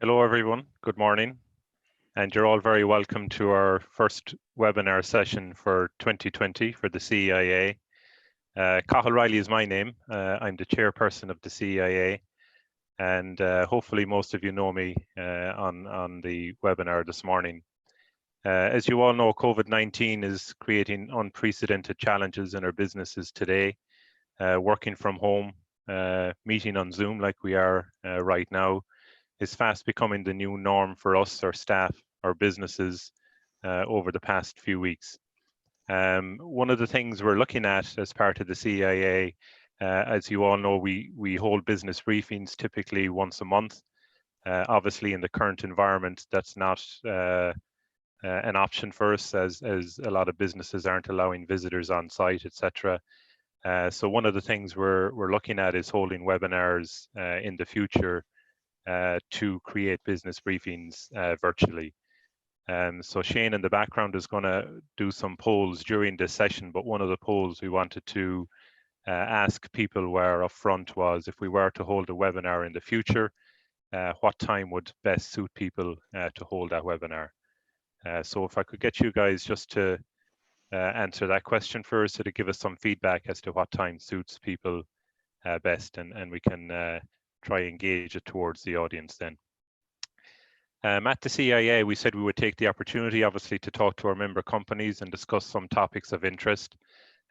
Hello everyone, good morning, and you're all very welcome to our first webinar session for 2020 for the CEIA. Cathal Reilly is my name. I'm the chairperson of the CEIA, and hopefully most of you know me on the webinar this morning. As you all know, COVID-19 is creating unprecedented challenges in our businesses today. Working from home, meeting on Zoom like we are right now, is fast becoming the new norm for us, our staff, our businesses over the past few weeks. One of the things we're looking at as part of the CEIA, as you all know, we hold business briefings typically once a month. Obviously, in the current environment, that's not an option for us, as a lot of businesses aren't allowing visitors on site, etc. So one of the things we're looking at is holding webinars in the future to create business briefings virtually. So Sheehan in the background is going to do some polls during this session, but one of the polls we wanted to ask people were up front was, if we were to hold a webinar in the future, what time would best suit people to hold that webinar? So if I could get you guys just to answer that question first, so to give us some feedback as to what time suits people best, and we can try engage it towards the audience then. At the CEIA, we said we would take the opportunity, obviously, to talk to our member companies and discuss some topics of interest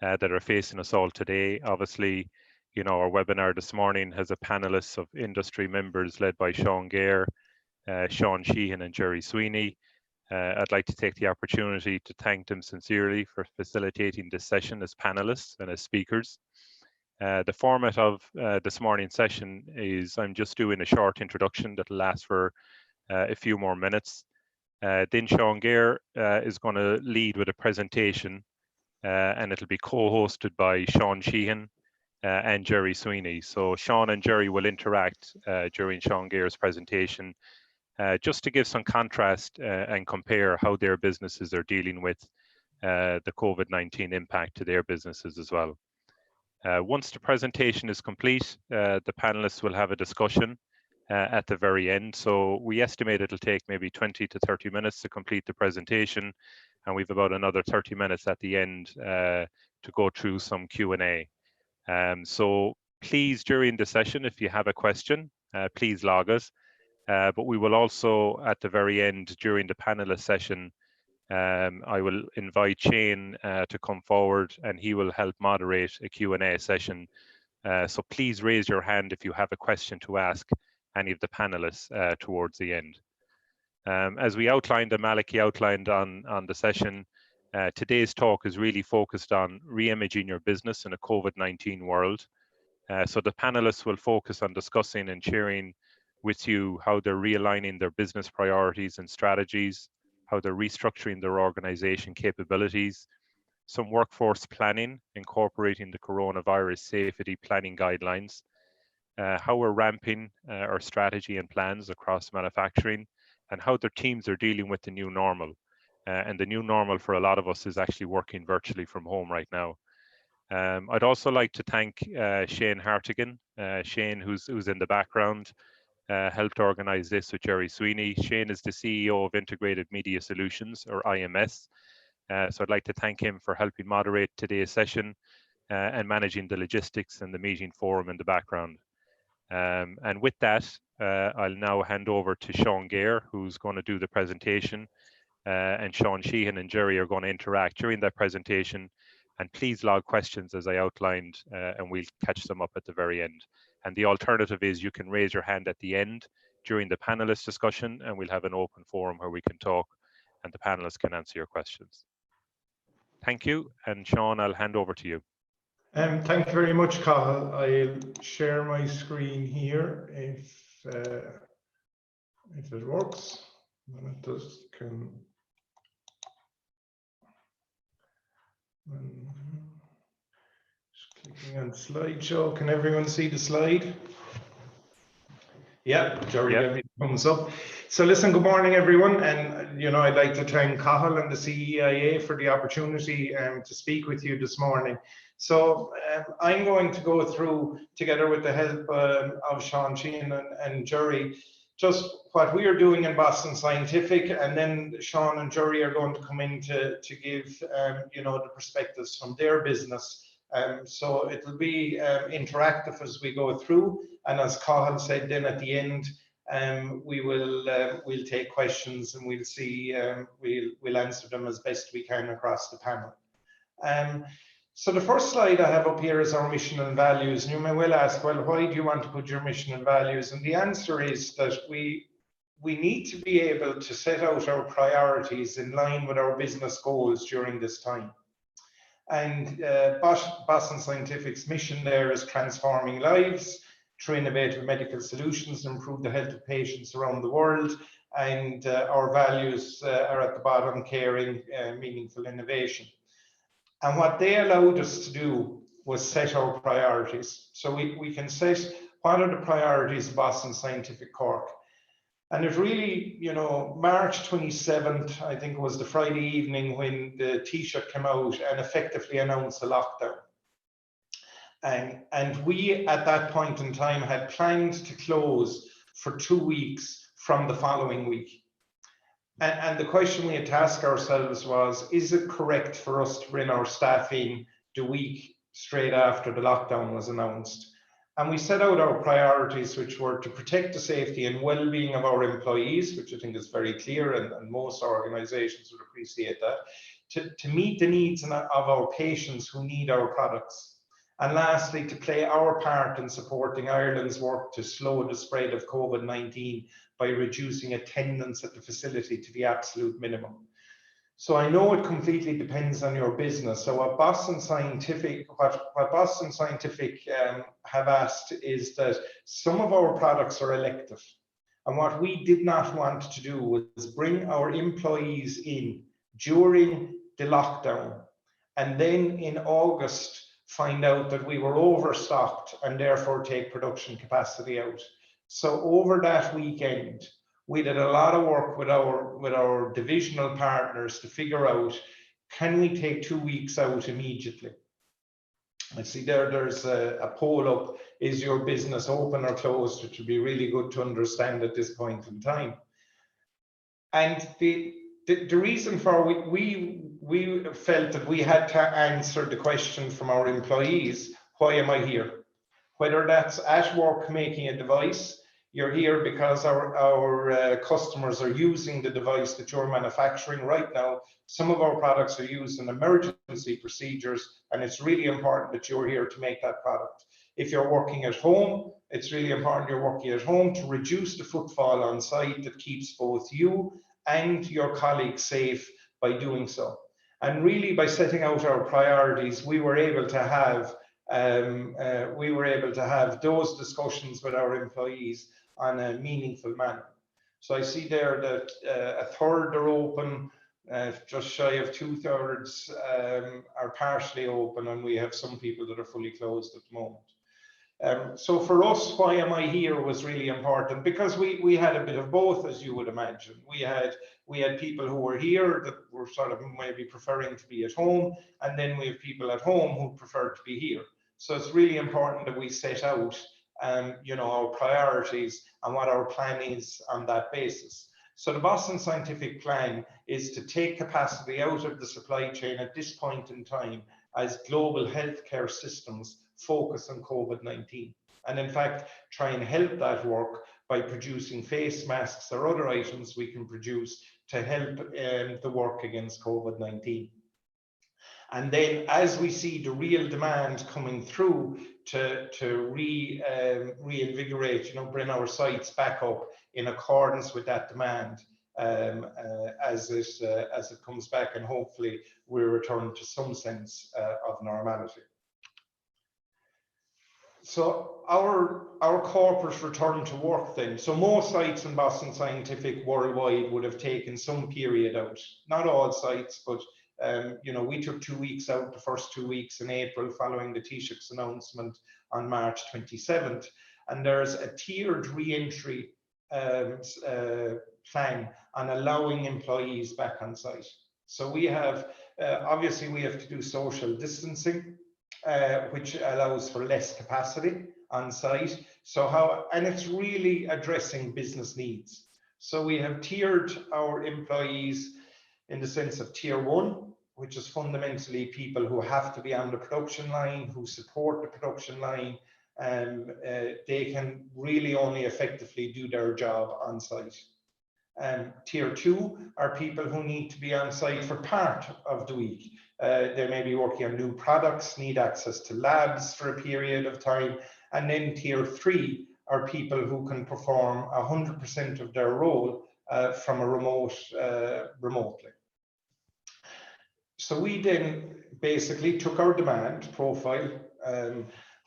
that are facing us all today. Obviously, you know, our webinar this morning has a panelist of industry members led by Sean Gare, Sean Sheehan and Jerry Sweeney. I'd like to take the opportunity to thank them sincerely for facilitating this session as panelists and as speakers. The format of this morning's session is I'm just doing a short introduction that will last for a few more minutes. Then Sean Gare is going to lead with a presentation, and it'll be co-hosted by Sean Sheehan and Jerry Sweeney. So Sean and Jerry will interact during Sean Gare's presentation, just to give some contrast and compare how their businesses are dealing with the COVID-19 impact to their businesses as well. Once the presentation is complete, the panelists will have a discussion at the very end. So we estimate it'll take maybe 20 to 30 minutes to complete the presentation, and we've about another 30 minutes at the end to go through some Q&A. So please, during the session, if you have a question, please log us. But we will also, at the very end, during the panelist session, I will invite Shane to come forward, and he will help moderate a Q&A session. So please raise your hand if you have a question to ask any of the panelists towards the end. As we outlined, and Maliki outlined on the session, today's talk is really focused on re-imaging your business in a COVID-19 world. So the panelists will focus on discussing and sharing with you how they're realigning their business priorities and strategies, how they're restructuring their organization capabilities, some workforce planning, incorporating the coronavirus safety planning guidelines, how we're ramping our strategy and plans across manufacturing, and how their teams are dealing with the new normal. And the new normal for a lot of us is actually working virtually from home right now. I'd also like to thank Shane Hartigan. Shane, who's in the background, helped organize this with Jerry Sweeney. Shane is the CEO of Integrated Media Solutions, or IMS. So I'd like to thank him for helping moderate today's session and managing the logistics and the meeting forum in the background. And with that, I'll now hand over to Sean Gare, who's going to do the presentation, and Sean Sheehan and Jerry are going to interact during that presentation. And please log questions as I outlined, and we'll catch them up at the very end. And the alternative is you can raise your hand at the end during the panelist discussion, and we'll have an open forum where we can talk and the panelists can answer your questions. Thank you. And Sean, I'll hand over to you. Thank you very much, Cathal. I'll share my screen here if it works. And it does. Just clicking on slideshow. Can everyone see the slide? Yeah, Jerry gave me the thumbs up. So listen, good morning, everyone. And, you know, I'd like to thank Cathal and the CEIA for the opportunity to speak with you this morning. So I'm going to go through, together with the help of Sean Sheehan and Jerry, just what we are doing in Boston Scientific, and then Sean and Jerry are going to come in to give you know, the perspectives from their business. So it'll be interactive as we go through, and as Cathal said, then at the end we'll take questions, and we'll see we'll answer them as best we can across the panel. So the first slide I have up here is our mission and values. And you may well ask, well, why do you want to put your mission and values? And the answer is that we need to be able to set out our priorities in line with our business goals during this time. And Boston Scientific's mission there is transforming lives through innovative medical solutions to improve the health of patients around the world. And our values are at the bottom: caring, meaningful innovation. And what they allowed us to do was set our priorities. So we can set what are the priorities of Boston Scientific Cork. And it really, you know, March 27th, I think it was the Friday evening, when the Taoiseach came out and effectively announced a lockdown. And we, at that point in time, had planned to close for 2 weeks from the following week. And the question we had to ask ourselves was, is it correct for us to bring our staff in the week straight after the lockdown was announced? And we set out our priorities, which were to protect the safety and well-being of our employees, which I think is very clear, and most organizations would appreciate that, to meet the needs of our patients who need our products. And lastly, to play our part in supporting Ireland's work to slow the spread of COVID-19 by reducing attendance at the facility to the absolute minimum. So I know it completely depends on your business. So what Boston Scientific have asked is that some of our products are elective. And what we did not want to do was bring our employees in during the lockdown and then in August find out that we were overstocked and therefore take production capacity out. So over that weekend, we did a lot of work with our divisional partners to figure out, can we take 2 weeks out immediately? I see there's a poll up, is your business open or closed? Which would be really good to understand at this point in time. And the reason for we felt that we had to answer the question from our employees, why am I here? Whether that's at work making a device, you're here because our customers are using the device that you're manufacturing right now. Some of our products are used in emergency procedures, and it's really important that you're here to make that product. If you're working at home, it's really important you're working at home to reduce the footfall on site that keeps both you and your colleagues safe by doing so. And really, by setting out our priorities, we were able to have those discussions with our employees on a meaningful manner. So I see there that a third are open, just shy of 2/3 are partially open, and we have some people that are fully closed at the moment. So for us, why am I here was really important, because we had a bit of both, as you would imagine. We had people who were here that were sort of maybe preferring to be at home, and then we have people at home who prefer to be here. So it's really important that we set out you know, our priorities and what our plan is on that basis. So the Boston Scientific plan is to take capacity out of the supply chain at this point in time as global healthcare systems focus on COVID-19. And in fact, try and help that work by producing face masks or other items we can produce to help the work against COVID-19. And then as we see the real demand coming through to reinvigorate, you know, bring our sites back up in accordance with that demand as it comes back, and hopefully we return to some sense of normality. So our corporate return to work then. So most sites in Boston Scientific worldwide would have taken some period out. Not all sites, but you know, we took 2 weeks out, the first 2 weeks in April following the Taoiseach's announcement on March 27th. And there's a tiered reentry plan on allowing employees back on site. So we have, obviously we have to do social distancing, which allows for less capacity on site. And it's really addressing business needs. So we have tiered our employees in the sense of tier 1, which is fundamentally people who have to be on the production line, who support the production line, and they can really only effectively do their job on site. Tier 2 are people who need to be on site for part of the week. They may be working on new products, need access to labs for a period of time. And then tier 3 are people who can perform 100% of their role from a remotely. So we then basically took our demand profile,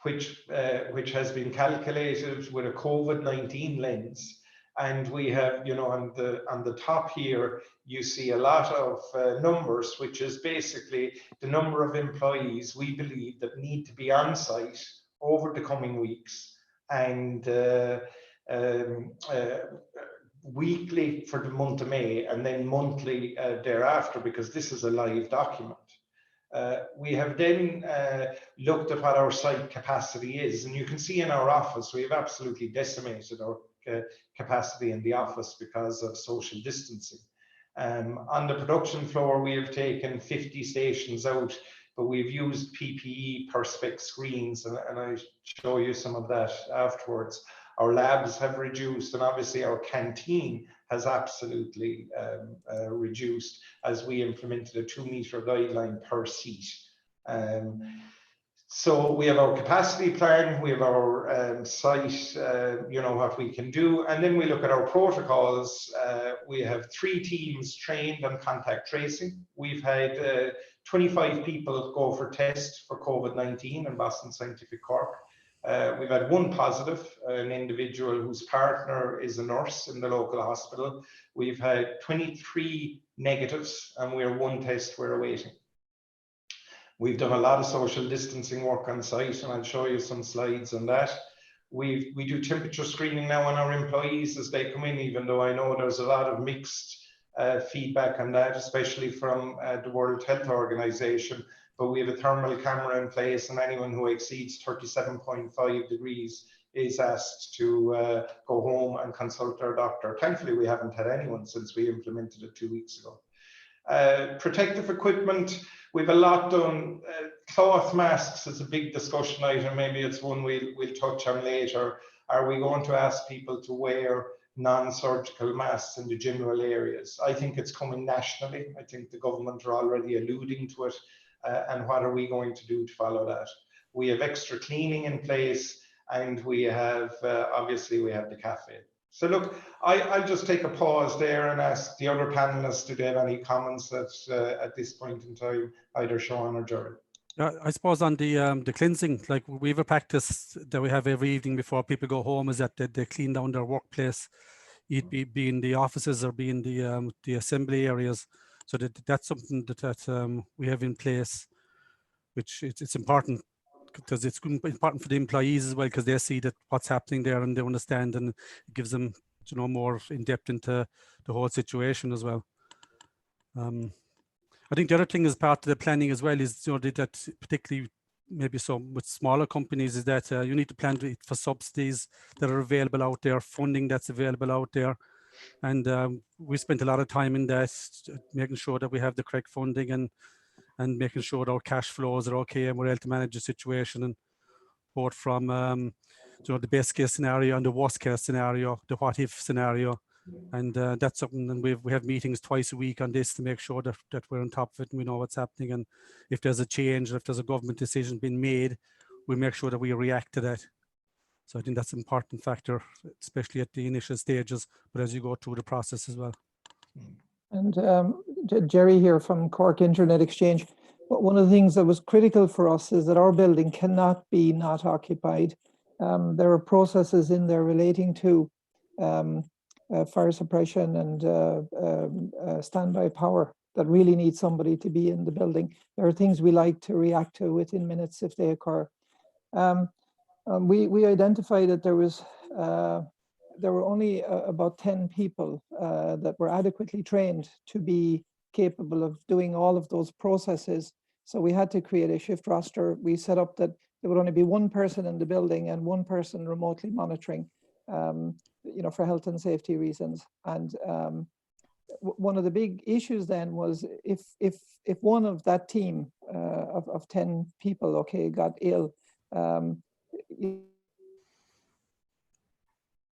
which has been calculated with a COVID-19 lens. And we have, you know, on the top here, you see a lot of numbers, which is basically the number of employees we believe that need to be on site over the coming weeks, and weekly for the month of May, and then monthly thereafter, because this is a live document. We have then looked at what our site capacity is, and you can see in our office, we have absolutely decimated our capacity in the office because of social distancing. On the production floor, we have taken 50 stations out, but we've used PPE perspex screens, and I'll show you some of that afterwards. Our labs have reduced, and obviously our canteen has absolutely reduced as we implemented a 2-meter guideline per seat. So we have our capacity plan, we have our site, you know, what we can do, and then we look at our protocols. We have 3 teams trained on contact tracing. We've had 25 people go for tests for COVID-19 in Boston Scientific Cork. We've had 1 positive, an individual whose partner is a nurse in the local hospital. We've had 23 negatives, and we're 1 test we're awaiting. We've done a lot of social distancing work on site, and I'll show you some slides on that. We do temperature screening now on our employees as they come in, even though I know there's a lot of mixed feedback on that, especially from the World Health Organization. But we have a thermal camera in place, and anyone who exceeds 37.5 degrees is asked to go home and consult their doctor. Thankfully, we haven't had anyone since we implemented it 2 weeks ago. Protective equipment, we've a lot done. Cloth masks is a big discussion item. Maybe it's one we'll touch on later. Are we going to ask people to wear non-surgical masks in the general areas? I think it's coming nationally. I think the government are already alluding to it. And what are we going to do to follow that? We have extra cleaning in place, and we have, obviously, we have the cafe. So look, I'll just take a pause there and ask the other panelists, do they have any comments that at this point in time, either Sean or Gerald? I suppose on the cleansing, like we have a practice that we have every evening before people go home, is that they clean down their workplace, be in the offices or be in the assembly areas. So that's something that we have in place, which it's important, because it's important for the employees as well, because they see that what's happening there and they understand, and it gives them, you know, more in depth into the whole situation as well. I think the other thing as part of the planning as well is, you know, that particularly maybe some with smaller companies, is that you need to plan for subsidies that are available out there, funding that's available out there. And we spent a lot of time in that, making sure that we have the correct funding and making sure that our cash flows are okay and we're able to manage the situation, and both from you know, the best case scenario and the worst case scenario, the what if scenario. And that's something, and we have meetings twice a week on this to make sure that we're on top of it and we know what's happening. And if there's a change, if there's a government decision being made, we make sure that we react to that. So I think that's an important factor, especially at the initial stages, but as you go through the process as well. And Jerry here from Cork Internet Exchange. But one of the things that was critical for us is that our building cannot be not occupied. There are processes in there relating to fire suppression and standby power that really need somebody to be in the building. There are things we like to react to within minutes if they occur. We identified that there were only about 10 people that were adequately trained to be capable of doing all of those processes. So we had to create a shift roster. We set up that there would only be one person in the building and one person remotely monitoring, you know, for health and safety reasons. And one of the big issues then was if one of that team of 10 people, okay, got ill,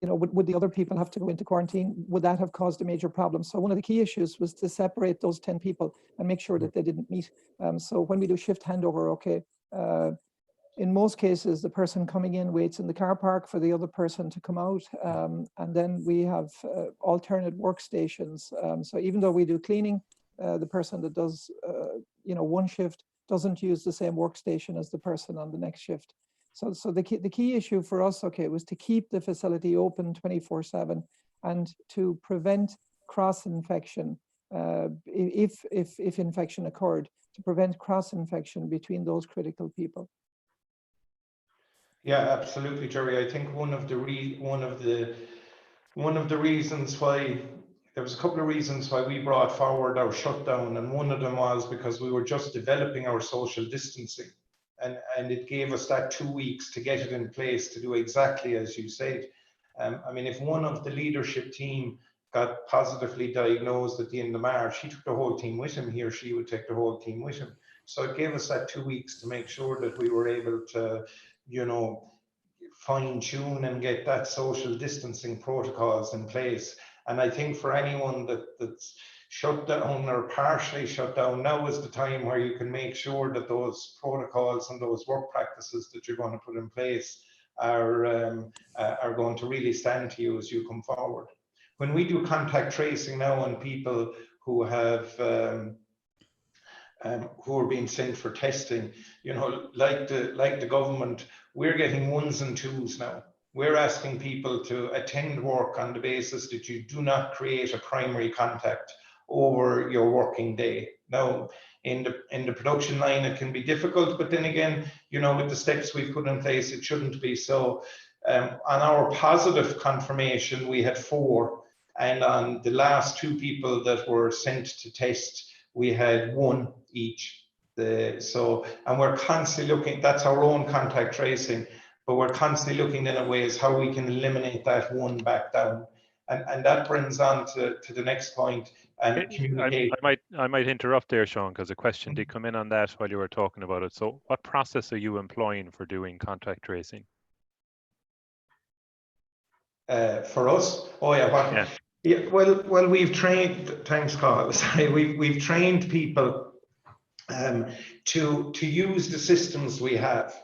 you know, would the other people have to go into quarantine? Would that have caused a major problem? So one of the key issues was to separate those 10 people and make sure that they didn't meet. So when we do shift handover, okay, in most cases, the person coming in waits in the car park for the other person to come out. And then we have alternate workstations. So even though we do cleaning, the person that does, you know, one shift doesn't use the same workstation as the person on the next shift. So the key issue for us, okay, was to keep the facility open 24/7 and to prevent cross-infection if infection occurred, to prevent cross-infection between those critical people. Yeah, absolutely, Jerry. I think one of the reasons why there was a couple of reasons why we brought forward our shutdown, and one of them was because we were just developing our social distancing. And it gave us that 2 weeks to get it in place to do exactly as you said. I mean, if one of the leadership team got positively diagnosed at the end of March, he took the whole team with him. He or she would take the whole team with him. So it gave us that 2 weeks to make sure that we were able to, you know, fine tune and get that social distancing protocols in place. And I think for anyone that's shut down or partially shut down, now is the time where you can make sure that those protocols and those work practices that you're going to put in place are going to really stand to you as you come forward. When we do contact tracing now on people who have who are being sent for testing, you know, like the government, we're getting ones and twos now. We're asking people to attend work on the basis that you do not create a primary contact over your working day. Now, in the production line, it can be difficult, but then again, you know, with the steps we've put in place, it shouldn't be so. On our positive confirmation, we had 4, and on the last 2 people that were sent to test, we had 1 each. And we're constantly looking, that's our own contact tracing, but we're constantly looking in at ways how we can eliminate that 1 back down. And that brings on to the next point. And communicate. I might interrupt there, Sean, because a question did come in on that while you were talking about it. So what process are you employing for doing contact tracing? For us? Oh yeah, yeah, well, we've trained, thanks Carl, sorry, we've trained people to use the systems we have.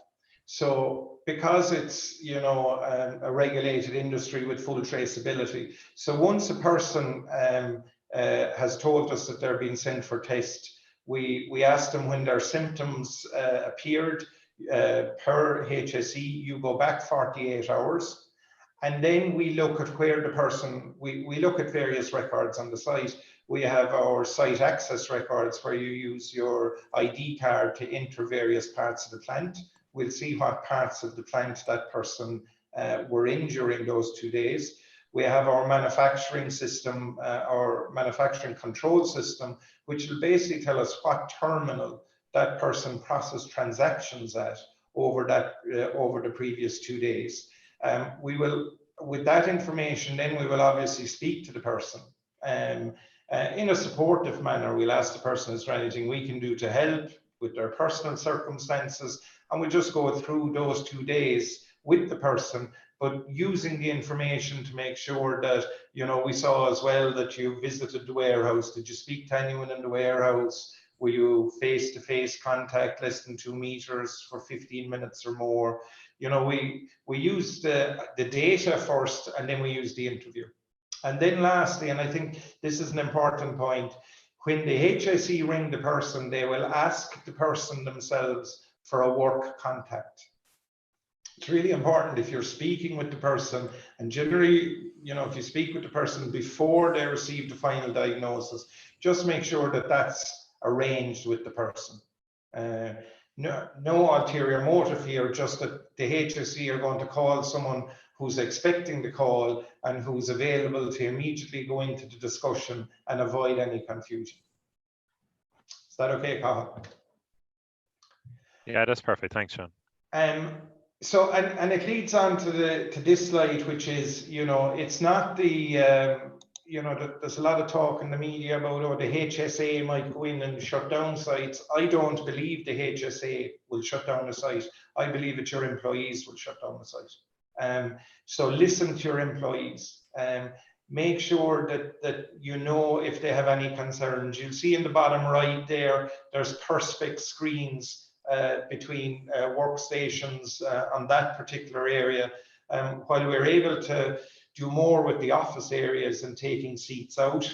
So because it's, you know, a regulated industry with full traceability, so once a person has told us that they're being sent for test, we ask them when their symptoms appeared. Per HSE, you go back 48 hours, and then we look at where the person, we look at various records on the site. We have our site access records where you use your ID card to enter various parts of the plant. We'll see what parts of the plant that person were in during those 2 days. We have our manufacturing system, our manufacturing control system, which will basically tell us what terminal that person processed transactions at over the previous 2 days. We will, with that information, then we will obviously speak to the person. In a supportive manner, we'll ask the person, is there anything we can do to help with their personal circumstances? And we'll just go through those 2 days with the person, but using the information to make sure that, you know, we saw as well that you visited the warehouse. Did you speak to anyone in the warehouse? Were you face-to-face contact less than 2 meters for 15 minutes or more? You know, we use the data first, and then we use the interview. And then lastly, and I think this is an important point, when the HSE ring the person, they will ask the person themselves for a work contact. It's really important if you're speaking with the person, and generally, you know, if you speak with the person before they receive the final diagnosis, just make sure that that's arranged with the person. No ulterior motive here, just that the HSE are going to call someone who's expecting the call and who's available to immediately go into the discussion and avoid any confusion. Is that okay, Cathal? Yeah, that's perfect. Thanks, Sean. So, and it leads on to this slide, which is, you know, it's not the, you know, there's a lot of talk in the media about, oh, the HSA might go in and shut down sites. I don't believe the HSA will shut down the site. I believe that your employees will shut down the site. So listen to your employees. Make sure that you know if they have any concerns. You'll see in the bottom right there, there's Perspex screens between workstations on that particular area. While we're able to do more with the office areas and taking seats out,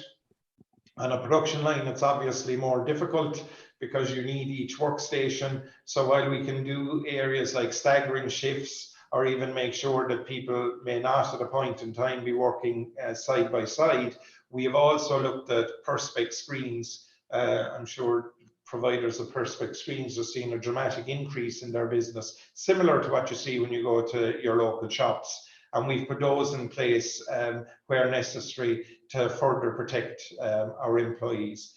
on a production line, it's obviously more difficult because you need each workstation. So while we can do areas like staggering shifts, or even make sure that people may not at a point in time be working side by side, we have also looked at Perspex screens. I'm sure providers of Perspex screens are seeing a dramatic increase in their business, similar to what you see when you go to your local shops. And we've put those in place where necessary to further protect our employees.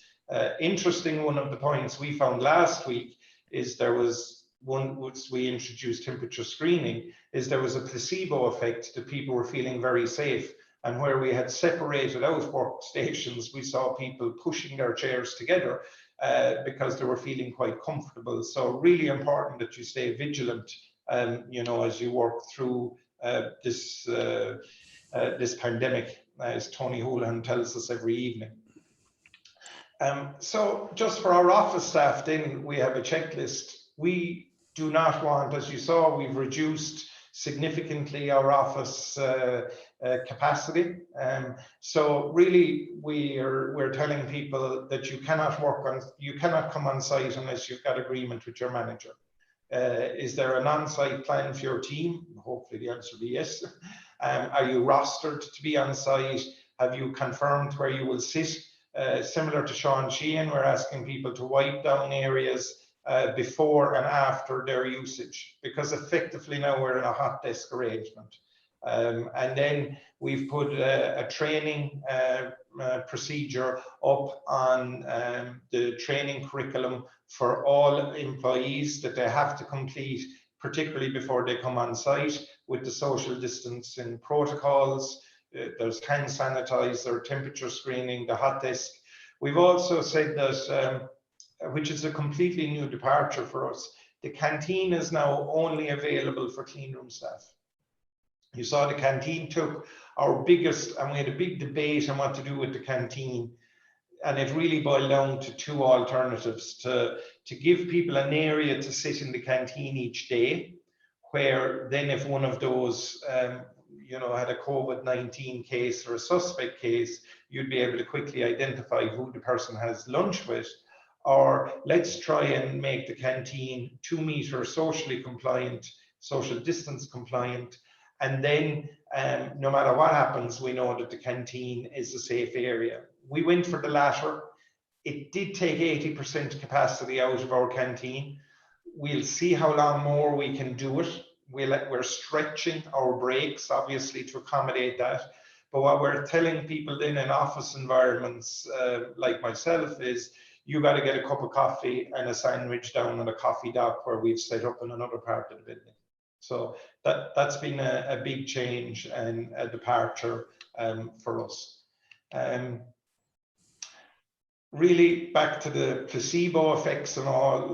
Interesting, one of the points we found last week is there was one, once we introduced temperature screening, is there was a placebo effect that people were feeling very safe. And where we had separated out workstations, we saw people pushing their chairs together because they were feeling quite comfortable. So really important that you stay vigilant, you know, as you work through this pandemic, as Tony Houlihan tells us every evening. So just for our office staff, then we have a checklist. We do not want, as you saw, we've reduced significantly our office capacity. So really, we're telling people that you cannot come on site unless you've got agreement with your manager. Is there an on-site plan for your team? Hopefully the answer will be yes. Are you rostered to be on site? Have you confirmed where you will sit? Similar to Sean Sheehan, we're asking people to wipe down areas before and after their usage, because effectively now we're in a hot desk arrangement. And then we've put a training procedure up on the training curriculum for all employees that they have to complete, particularly before they come on site, with the social distancing protocols. There's hand sanitizer, temperature screening, the hot desk. We've also said that, which is a completely new departure for us, the canteen is now only available for cleanroom staff. You saw the canteen took our biggest, and we had a big debate on what to do with the canteen. And it really boiled down to two alternatives: to give people an area to sit in the canteen each day, where then if one of those, you know, had a COVID-19 case or a suspect case, you'd be able to quickly identify who the person has lunch with. Or let's try and make the canteen 2 meter socially compliant, social distance compliant. And then no matter what happens, we know that the canteen is a safe area. We went for the latter. It did take 80% capacity out of our canteen. We'll see how long more we can do it. We're stretching our breaks, obviously, to accommodate that. But what we're telling people then in office environments like myself is, you got to get a cup of coffee and a sandwich down on a coffee dock where we've set up in another part of the building. So that's been a big change and a departure for us. Really back to the placebo effects and all,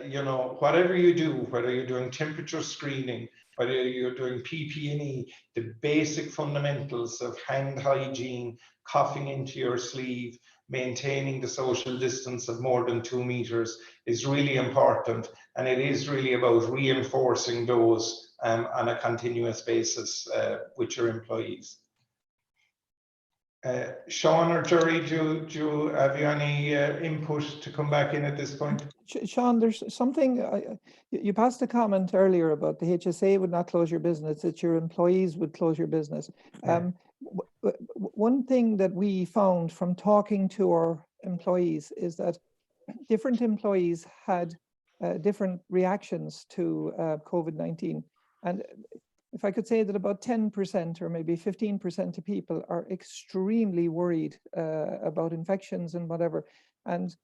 you know, whatever you do, whether you're doing temperature screening, whether you're doing PPE, the basic fundamentals of hand hygiene, coughing into your sleeve, maintaining the social distance of more than 2 meters is really important. And it is really about reinforcing those on a continuous basis with your employees. Sean or Jerry, have you any input to come back in at this point? Sean, there's something, you passed a comment earlier about the HSA would not close your business, that your employees would close your business. Yeah. One thing that we found from talking to our employees is that different employees had different reactions to COVID-19. And if I could say that about 10% or maybe 15% of people are extremely worried about infections and whatever. And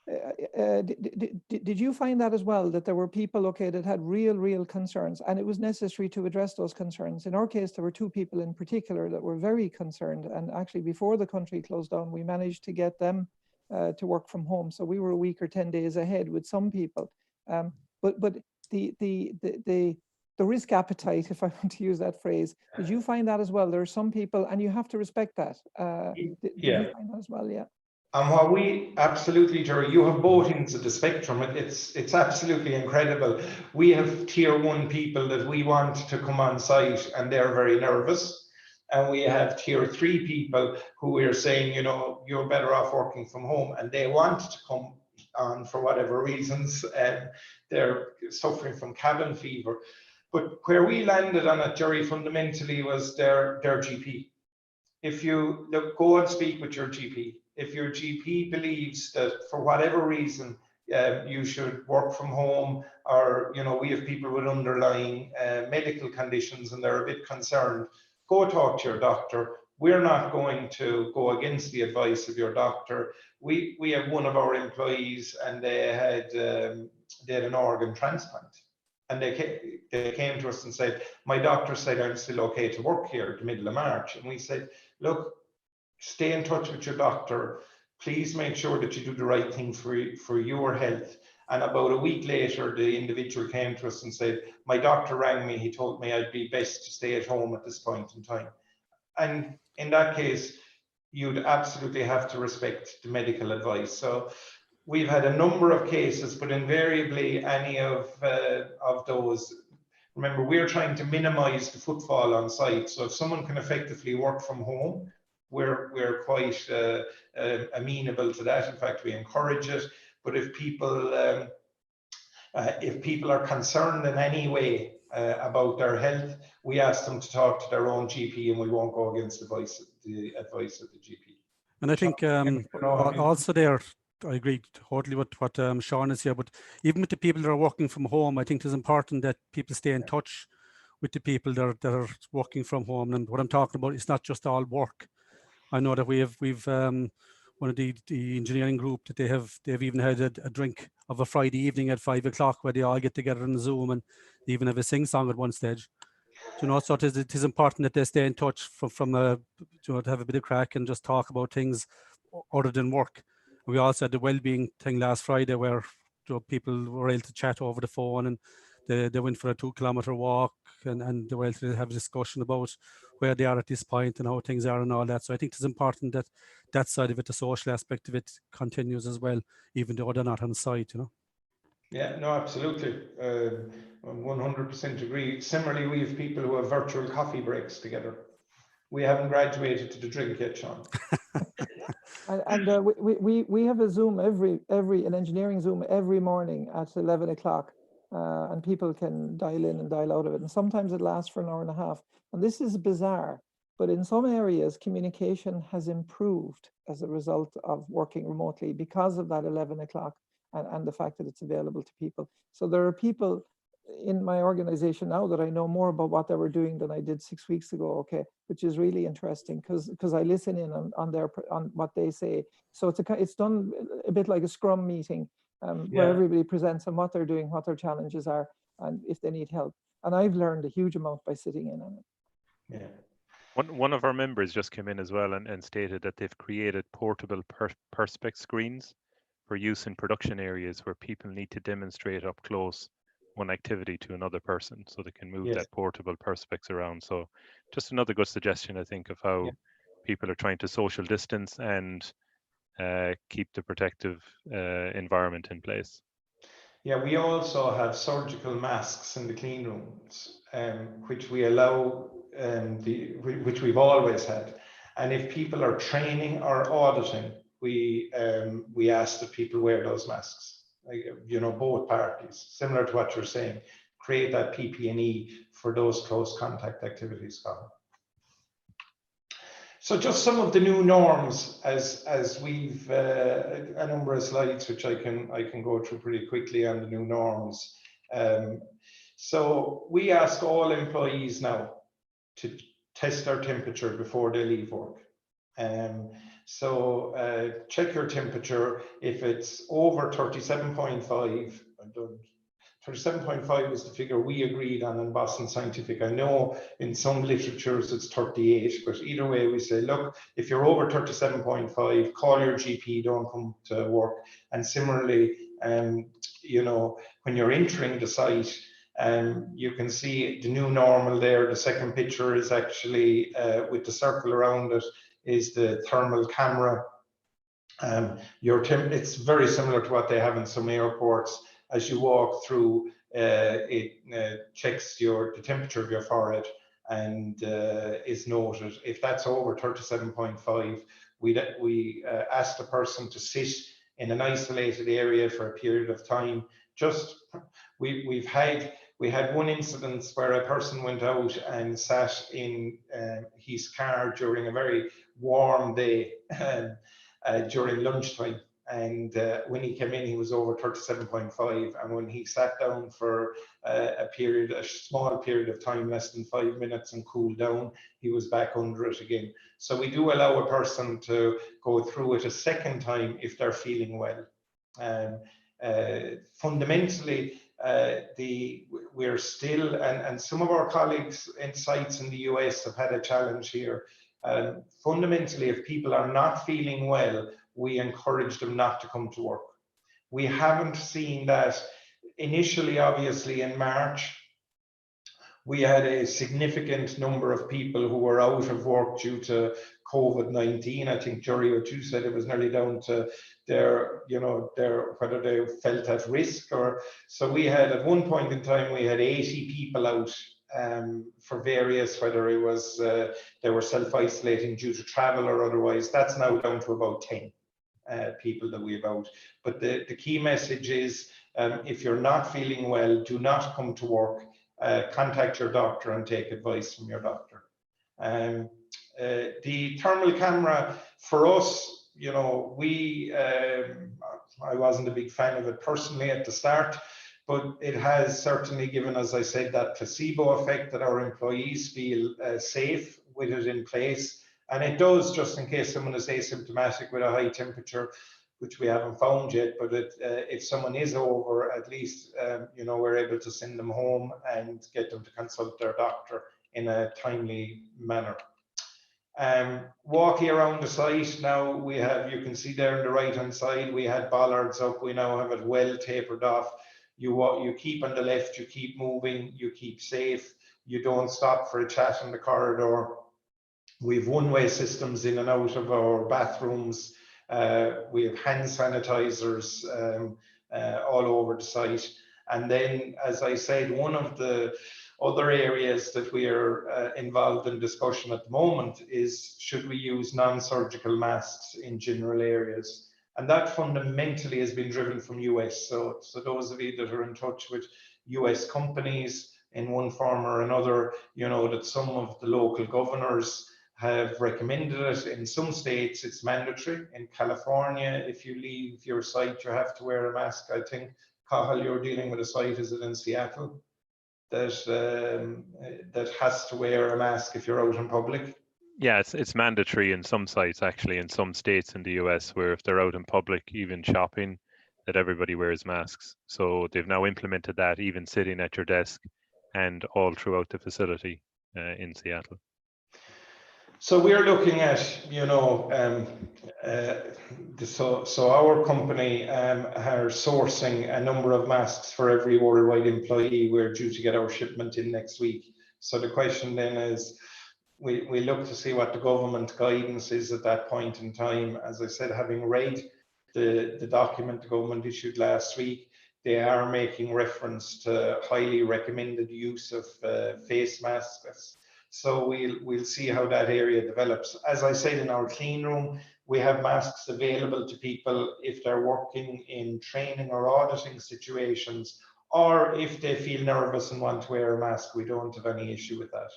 did you find that as well, that there were people, okay, that had real concerns, and it was necessary to address those concerns? In our case, there were 2 people in particular that were very concerned, and actually before the country closed down, we managed to get them to work from home. So we were a week or 10 days ahead with some people. But the risk appetite, if I want to use that phrase, did you find that as well? There are some people, and you have to respect that. Did you find that as well? Yeah. And what we absolutely, Jerry, you have both ends of the spectrum. It's absolutely incredible. We have tier 1 people that we want to come on site, and they're very nervous. And we have tier 3 people who we're saying, you know, you're better off working from home, and they want to come on for whatever reasons. They're suffering from cabin fever. But where we landed on it, Jerry, fundamentally was their GP. If you go and speak with your GP, if your GP believes that for whatever reason you should work from home, or, you know, we have people with underlying medical conditions and they're a bit concerned, go talk to your doctor. We're not going to go against the advice of your doctor. We have one of our employees, and they had an organ transplant. And they came to us and said, my doctor said I'm still okay to work here at the middle of March. And we said, look, stay in touch with your doctor. Please make sure that you do the right thing for your health. And about a week later, the individual came to us and said, my doctor rang me. He told me I'd be best to stay at home at this point in time. And in that case, you'd absolutely have to respect the medical advice. So we've had a number of cases, but invariably any of those, remember, we're trying to minimize the footfall on site. So if someone can effectively work from home, we're quite amenable to that. In fact, we encourage it. But if people are concerned in any way about their health, we ask them to talk to their own GP, and we won't go against the advice of the GP. And I think also there, I agree totally with what Sean is here, but even with the people that are working from home, I think it's important that people stay in touch with the people that are working from home. And what I'm talking about is not just all work. I know that we've one of the engineering group that they've even had a drink of a Friday evening at 5 o'clock where they all get together on Zoom, and they even have a sing song at one stage. You know, so it is important that they stay in touch from to have a bit of crack and just talk about things other than work. We also had the well-being thing last Friday where people were able to chat over the phone, and they went for a 2-kilometer walk, and they were able to have a discussion about where they are at this point and how things are and all that. So I think it's important that that side of it, the social aspect of it, continues as well, even though they're not on site, you know. Yeah, no, absolutely. 100% agree. Similarly, we have people who have virtual coffee breaks together. We haven't graduated to the drink yet, Sean. And we have a Zoom an engineering Zoom every morning at 11 o'clock, and people can dial in and dial out of it. And sometimes it lasts for an hour and a half. And this is bizarre, but in some areas, communication has improved as a result of working remotely because of that 11 o'clock and the fact that it's available to people. So there are people in my organization now that I know more about what they were doing than I did 6 weeks ago, okay, which is really interesting because I listen in on what they say. So it's done a bit like a scrum meeting where everybody presents on what they're doing, what their challenges are, and if they need help. And I've learned a huge amount by sitting in on it. Yeah. One of our members just came in as well and stated that they've created portable perspex screens for use in production areas where people need to demonstrate up close one activity to another person, so they can move that portable perspex around. So just another good suggestion, I think, of how people are trying to social distance and keep the protective environment in place. Yeah, we also have surgical masks in the clean rooms, which we allow, which we've always had. And if people are training or auditing, we ask that people wear those masks. You know, both parties, similar to what you're saying, create that PPE for those close contact activities, Cathal. So just some of the new norms, as we've a number of slides which I can go through pretty quickly on the new norms. So we ask all employees now to test their temperature before they leave work. Check your temperature. If it's over 37.5, 37.5 was the figure we agreed on in Boston Scientific. I know in some literatures it's 38, but either way we say, look, if you're over 37.5, call your GP, don't come to work. And similarly, you know, when you're entering the site, you can see the new normal there. The second picture is actually with the circle around it is the thermal camera. It's very similar to what they have in some airports. As you walk through, it checks the temperature of your forehead and is noted. If that's over 37.5, we ask the person to sit in an isolated area for a period of time. We had one incident where a person went out and sat in his car during a very warm day during lunchtime, and when he came in he was over 37.5, and when he sat down for a small period of time, less than 5 minutes, and cooled down, he was back under it again. So we do allow a person to go through it a second time if they're feeling well. Fundamentally, we're still, and some of our colleagues in sites in the US have had a challenge here. Fundamentally, if people are not feeling well, we encourage them not to come to work. We haven't seen that. Initially, obviously, in March, we had a significant number of people who were out of work due to COVID-19. I think Jerry or you said it was nearly down to whether they felt at risk or. So we had, at one point in time, we had 80 people out for various, whether it was they were self-isolating due to travel or otherwise. That's now down to about 10 people that we have out. But the key message is, if you're not feeling well, do not come to work. Contact your doctor and take advice from your doctor. The thermal camera, for us, you know, I wasn't a big fan of it personally at the start, but it has certainly given, as I said, that placebo effect, that our employees feel safe with it in place. And it does, just in case someone is asymptomatic with a high temperature, which we haven't found yet, but if someone is over, at least, you know, we're able to send them home and get them to consult their doctor in a timely manner. Walking around the site now, we have, you can see there on the right hand side, we had bollards up. We now have it well tapered off. You keep on the left, you keep moving, you keep safe, you don't stop for a chat in the corridor. We have one-way systems in and out of our bathrooms. We have hand sanitizers all over the site. And then, as I said, one of the other areas that we are involved in discussion at the moment is, should we use non-surgical masks in general areas? And that fundamentally has been driven from US. So those of you that are in touch with US companies in one form or another, you know that some of the local governors have recommended it. In some states, it's mandatory. In California, if you leave your site, you have to wear a mask. I think, Cathal, you're dealing with a site, is it in Seattle, that has to wear a mask if you're out in public? Yeah, it's mandatory in some sites, actually, in some states in the US, where if they're out in public, even shopping, that everybody wears masks. So they've now implemented that, even sitting at your desk and all throughout the facility in Seattle. So we're looking at, you know, so our company are sourcing a number of masks for every worldwide employee. We're due to get our shipment in next week. So the question then is, we look to see what the government guidance is at that point in time. As I said, having read the document the government issued last week, they are making reference to highly recommended use of face masks. So we'll see how that area develops. As I said, in our clean room, we have masks available to people if they're working in training or auditing situations, or if they feel nervous and want to wear a mask. We don't have any issue with that.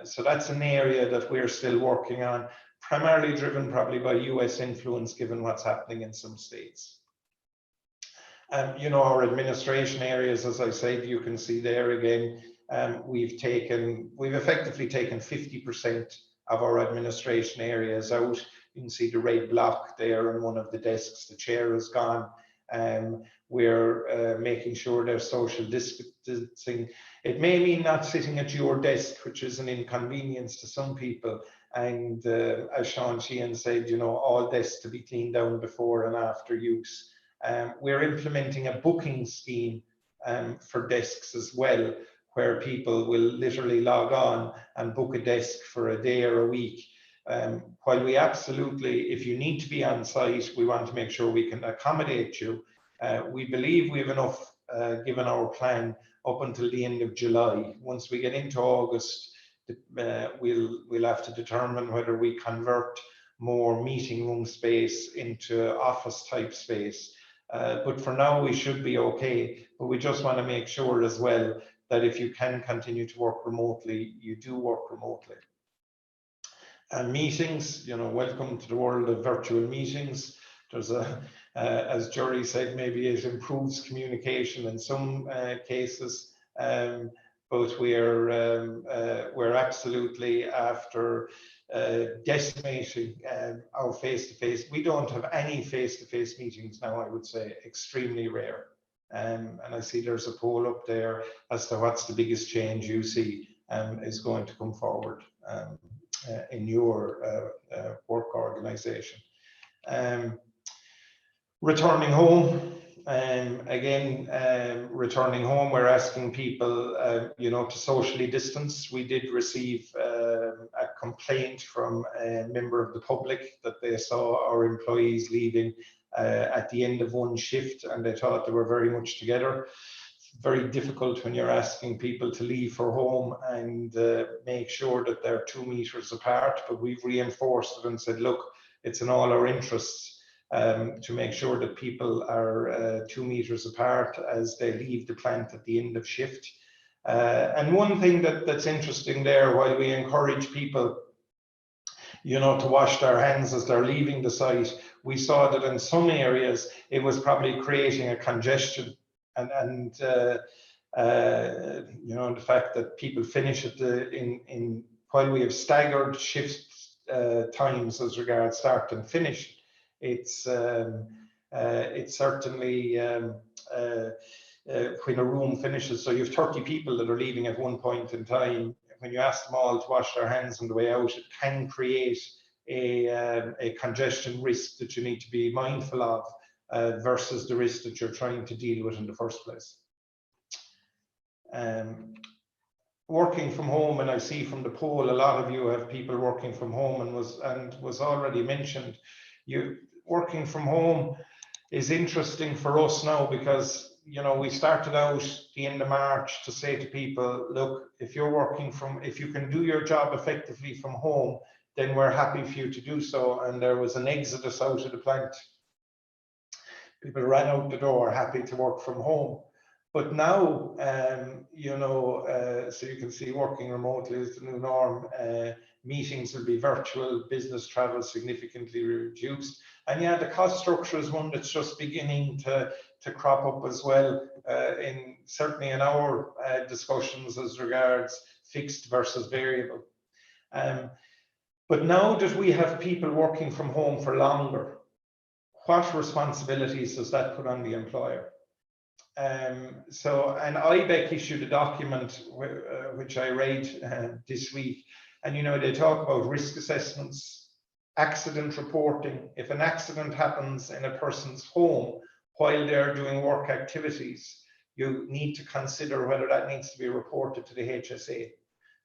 So that's an area that we're still working on, primarily driven probably by US influence, given what's happening in some states. You know, our administration areas, as I said, you can see there again, we've effectively taken 50% of our administration areas out. You can see the red block there on one of the desks. The chair is gone. We're making sure there's social distancing. It may mean not sitting at your desk, which is an inconvenience to some people. And as Sheehan said, you know, all desks to be cleaned down before and after use. We're implementing a booking scheme for desks as well, where people will literally log on and book a desk for a day or a week. While we absolutely, if you need to be on site, we want to make sure we can accommodate you. We believe we have enough, given our plan, up until the end of July. Once we get into August, we'll have to determine whether we convert more meeting room space into office type space. But for now, we should be okay. But we just want to make sure as well that if you can continue to work remotely, you do work remotely. And meetings, you know, welcome to the world of virtual meetings. There's a, as Jerry said, maybe it improves communication in some cases, but we're absolutely after decimating our face-to-face. We don't have any face-to-face meetings now, I would say, extremely rare. And I see there's a poll up there as to what's the biggest change you see is going to come forward in your work organization. Returning home, again, returning home, we're asking people, you know, to socially distance. We did receive a complaint from a member of the public that they saw our employees leaving at the end of one shift, and they thought they were very much together. Very difficult when you're asking people to leave for home and make sure that they're 2 meters apart, but we've reinforced it and said, look, it's in all our interests to make sure that people are 2 meters apart as they leave the plant at the end of shift. And one thing that's interesting there, while we encourage people, you know, to wash their hands as they're leaving the site, we saw that in some areas it was probably creating a congestion. And you know, the fact that people finish at while we have staggered shift times as regards start and finish, it's certainly when a room finishes, so you have 30 people that are leaving at one point in time. When you ask them all to wash their hands on the way out, it can create a congestion risk that you need to be mindful of. Versus the risk that you're trying to deal with in the first place. Working from home, and I see from the poll, a lot of you have people working from home, and was already mentioned. Working from home is interesting for us now because, you know, we started out the end of March to say to people, look, if you can do your job effectively from home, then we're happy for you to do so. And there was an exodus out of the plant. People ran out the door happy to work from home. But now, you know, so you can see working remotely is the new norm. Meetings will be virtual, business travel significantly reduced. And yeah, the cost structure is one that's just beginning to crop up as well, certainly in our discussions as regards fixed versus variable. But now that we have people working from home for longer, what responsibilities does that put on the employer? And IBEC issued a document which I read this week, and you know, they talk about risk assessments, accident reporting. If an accident happens in a person's home while they're doing work activities, you need to consider whether that needs to be reported to the HSA.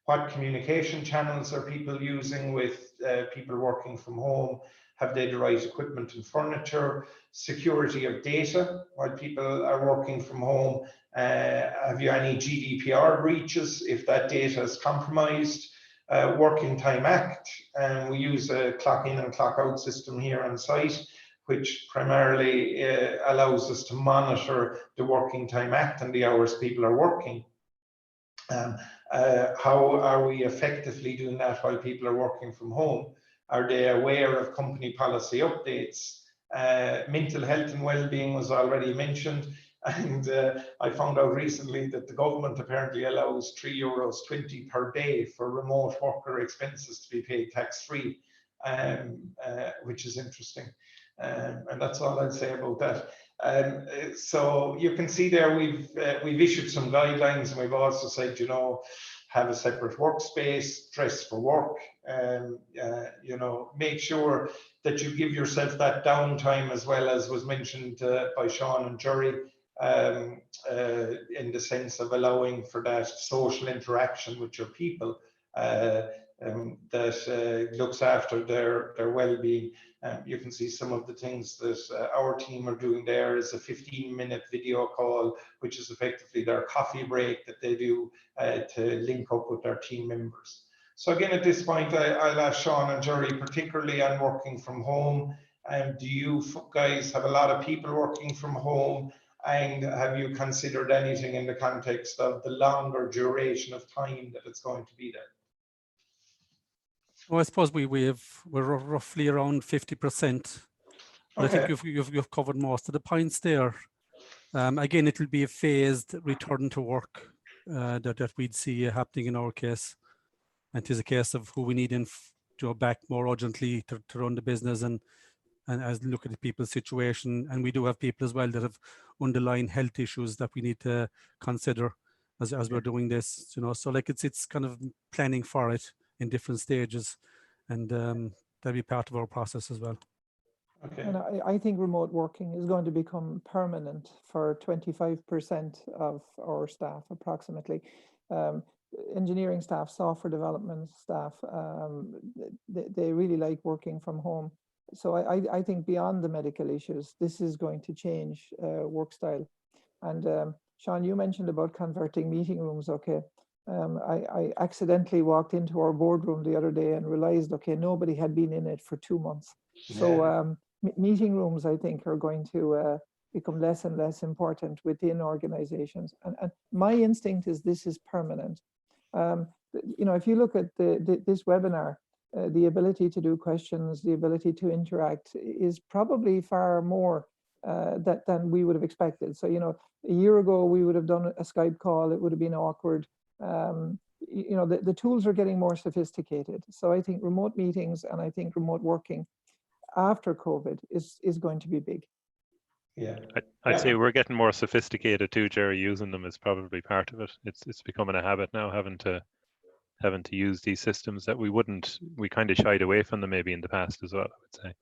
What communication channels are people using with people working from home? Have they the right equipment and furniture? Security of data while people are working from home. Have you any GDPR breaches if that data is compromised? Working Time Act. We use a clock in and clock out system here on site, which primarily allows us to monitor the Working Time Act and the hours people are working. How are we effectively doing that while people are working from home? Are they aware of company policy updates? Mental health and well-being was already mentioned. And I found out recently that the government apparently allows €3.20 per day for remote worker expenses to be paid tax-free, which is interesting. And that's all I'll say about that. So you can see there we've issued some guidelines, and we've also said, you know, have a separate workspace, dress for work, you know, make sure that you give yourself that downtime, as well as was mentioned by Sean and Jerry, in the sense of allowing for that social interaction with your people, that looks after their well-being. You can see some of the things that our team are doing there is a 15-minute video call, which is effectively their coffee break that they do to link up with their team members. So again, at this point, I'll ask Sean and Jerry, particularly on working from home. Do you guys have a lot of people working from home? And have you considered anything in the context of the longer duration of time that it's going to be there? Well, I suppose we're roughly around 50%. But Okay. I think you've covered most of the points there. Again, it'll be a phased return to work that we'd see happening in our case. And it is a case of who we need in back more urgently to run the business and as look at the people's situation. And we do have people as well that have underlying health issues that we need to consider as we're doing this, you know. So like it's kind of planning for it in different stages, and that'll be part of our process as well. Okay. And I think remote working is going to become permanent for 25% of our staff, approximately. Engineering staff, software development staff, they really like working from home. So I think beyond the medical issues, this is going to change work style. And Sean, you mentioned about converting meeting rooms. Okay. I accidentally walked into our boardroom the other day and realized, okay, nobody had been in it for 2 months. Yeah. So meeting rooms, I think, are going to become less and less important within organizations. And my instinct is this is permanent. You know, if you look at this webinar, the ability to do questions, the ability to interact is probably far more than we would have expected. So, you know, a year ago, we would have done a Skype call. It would have been awkward. You know, the tools are getting more sophisticated. So I think remote meetings and I think remote working after COVID is going to be big. Yeah. I'd say we're getting more sophisticated too, Jerry. Using them is probably part of it. It's becoming a habit now, having to use these systems that we kind of shied away from them maybe in the past as well, I would say.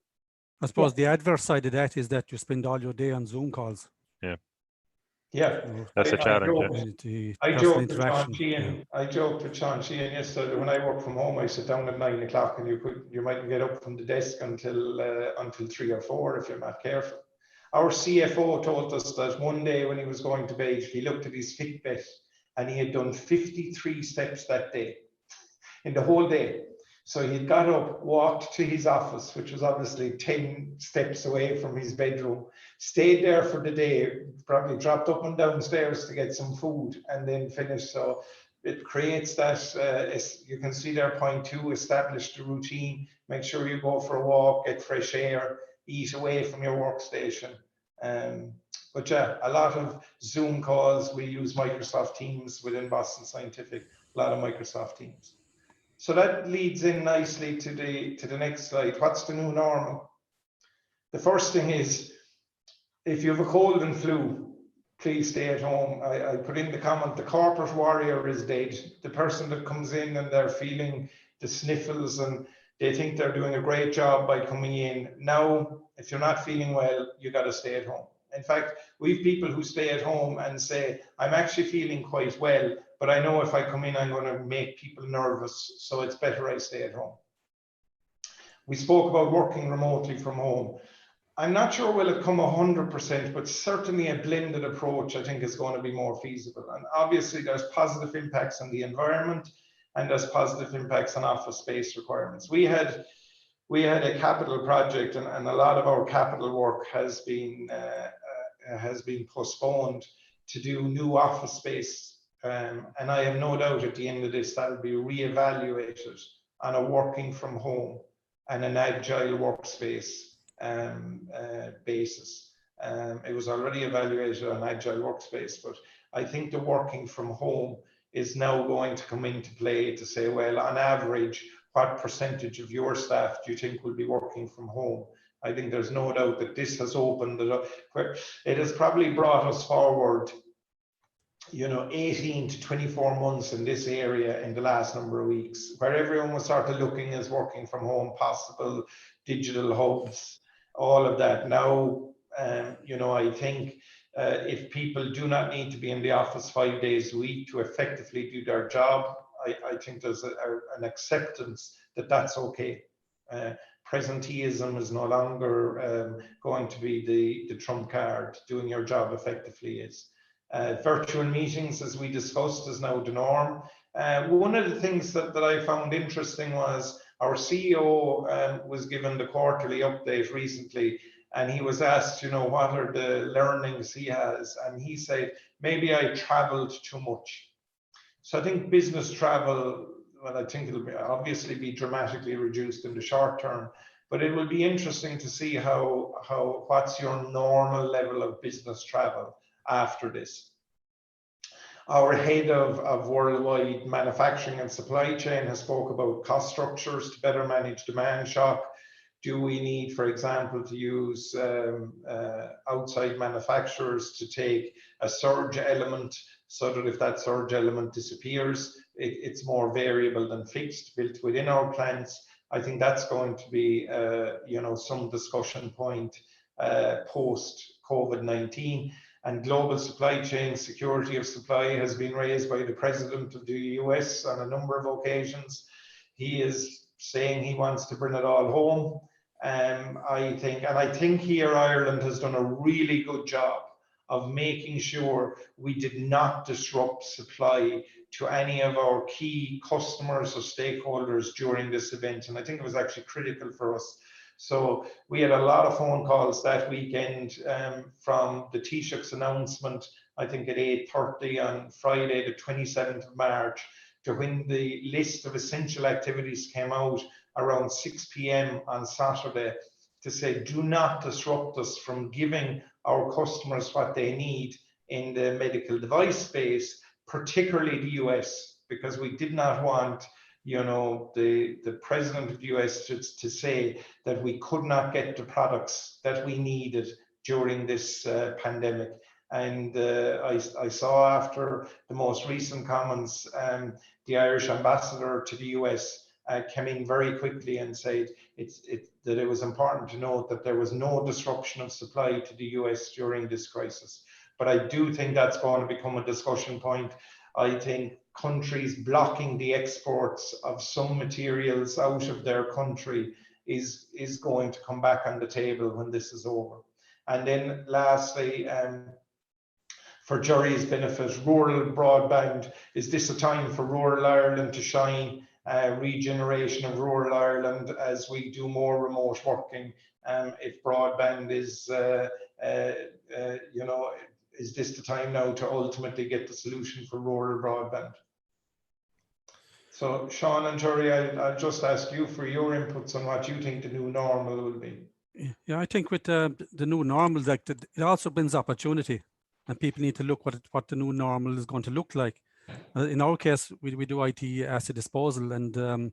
I suppose the adverse side of that is that you spend all your day on Zoom calls. Yeah. That's a challenge. I joked with Sean Sheehan. I joked with Sean Sheehan yesterday. When I work from home, I sit down at 9 o'clock, and you mightn't get up from the desk until 3 or 4 if you're not careful. Our CFO told us that one day when he was going to bed, he looked at his Fitbit and he had done 53 steps that day, in the whole day. So he got up, walked to his office, which was obviously 10 steps away from his bedroom, stayed there for the day, probably dropped up and downstairs to get some food, and then finished. So it creates that, you can see there, point 2, establish the routine, make sure you go for a walk, get fresh air, eat away from your workstation. But yeah, a lot of Zoom calls. We use Microsoft Teams within Boston Scientific, a lot of Microsoft Teams. So that leads in nicely to the next slide. What's the new normal? The first thing is, if you have a cold and flu, please stay at home. I put in the comment, the corporate warrior is dead. The person that comes in and they're feeling the sniffles and they think they're doing a great job by coming in. Now, if you're not feeling well, you got to stay at home. In fact, we have people who stay at home and say, I'm actually feeling quite well, but I know if I come in, I'm going to make people nervous, so it's better I stay at home. We spoke about working remotely from home. I'm not sure will it come 100%, but certainly a blended approach I think is going to be more feasible. And obviously there's positive impacts on the environment and there's positive impacts on office space requirements. We had a capital project and a lot of our capital work has been postponed to do new office space. And I have no doubt at the end of this that will be reevaluated on a working from home and an agile workspace basis. It was already evaluated on Agile Workspace, but I think the working from home is now going to come into play to say, well, on average, what percentage of your staff do you think will be working from home? I think there's no doubt that this has opened it up, where it has probably brought us forward, 18 to 24 months in this area in the last number of weeks, where everyone was sort of looking as working from home possible, digital hubs, all of that. Now, I think if people do not need to be in the office 5 days a week to effectively do their job, I think there's an acceptance that that's okay. Presenteeism is no longer going to be the trump card. Doing your job effectively is. Virtual meetings, as we discussed, is now the norm. One of the things that I found interesting was our CEO was given the quarterly update recently, and he was asked, what are the learnings he has? And he said, maybe I traveled too much. So I think business travel, well, I think it'll obviously be dramatically reduced in the short term, but it will be interesting to see what's your normal level of business travel after this. Our head of worldwide manufacturing and supply chain has spoke about cost structures to better manage demand shock. Do we need, for example, to use outside manufacturers to take a surge element so that if that surge element disappears, it's more variable than fixed, built within our plants? I think that's going to be, some discussion point post COVID-19. And global supply chain security of supply has been raised by the President of the US on a number of occasions. He is saying he wants to bring it all home. I think here Ireland has done a really good job of making sure we did not disrupt supply to any of our key customers or stakeholders during this event. And I think it was actually critical for us. So we had a lot of phone calls that weekend from the Taoiseach's announcement, I think at 8:30 on Friday, the 27th of March, to when the list of essential activities came out around 6 p.m. on Saturday, to say, do not disrupt us from giving our customers what they need in the medical device space, particularly the US, because we did not want the President of the US to say that we could not get the products that we needed during this pandemic. And I saw after the most recent comments, the Irish ambassador to the US came in very quickly and said that it was important to note that there was no disruption of supply to the US during this crisis. But I do think that's going to become a discussion point. I think countries blocking the exports of some materials out of their country is going to come back on the table when this is over. And then lastly, for Jerry's benefit, rural broadband, is this a time for rural Ireland to shine? Regeneration of rural Ireland as we do more remote working. If broadband is, is this the time now to ultimately get the solution for rural broadband? So Sean and Jerry, I'll just ask you for your inputs on what you think the new normal will be. Yeah, I think with the new normal, like it also brings opportunity, and people need to look what the new normal is going to look like. In our case, we do IT asset disposal, and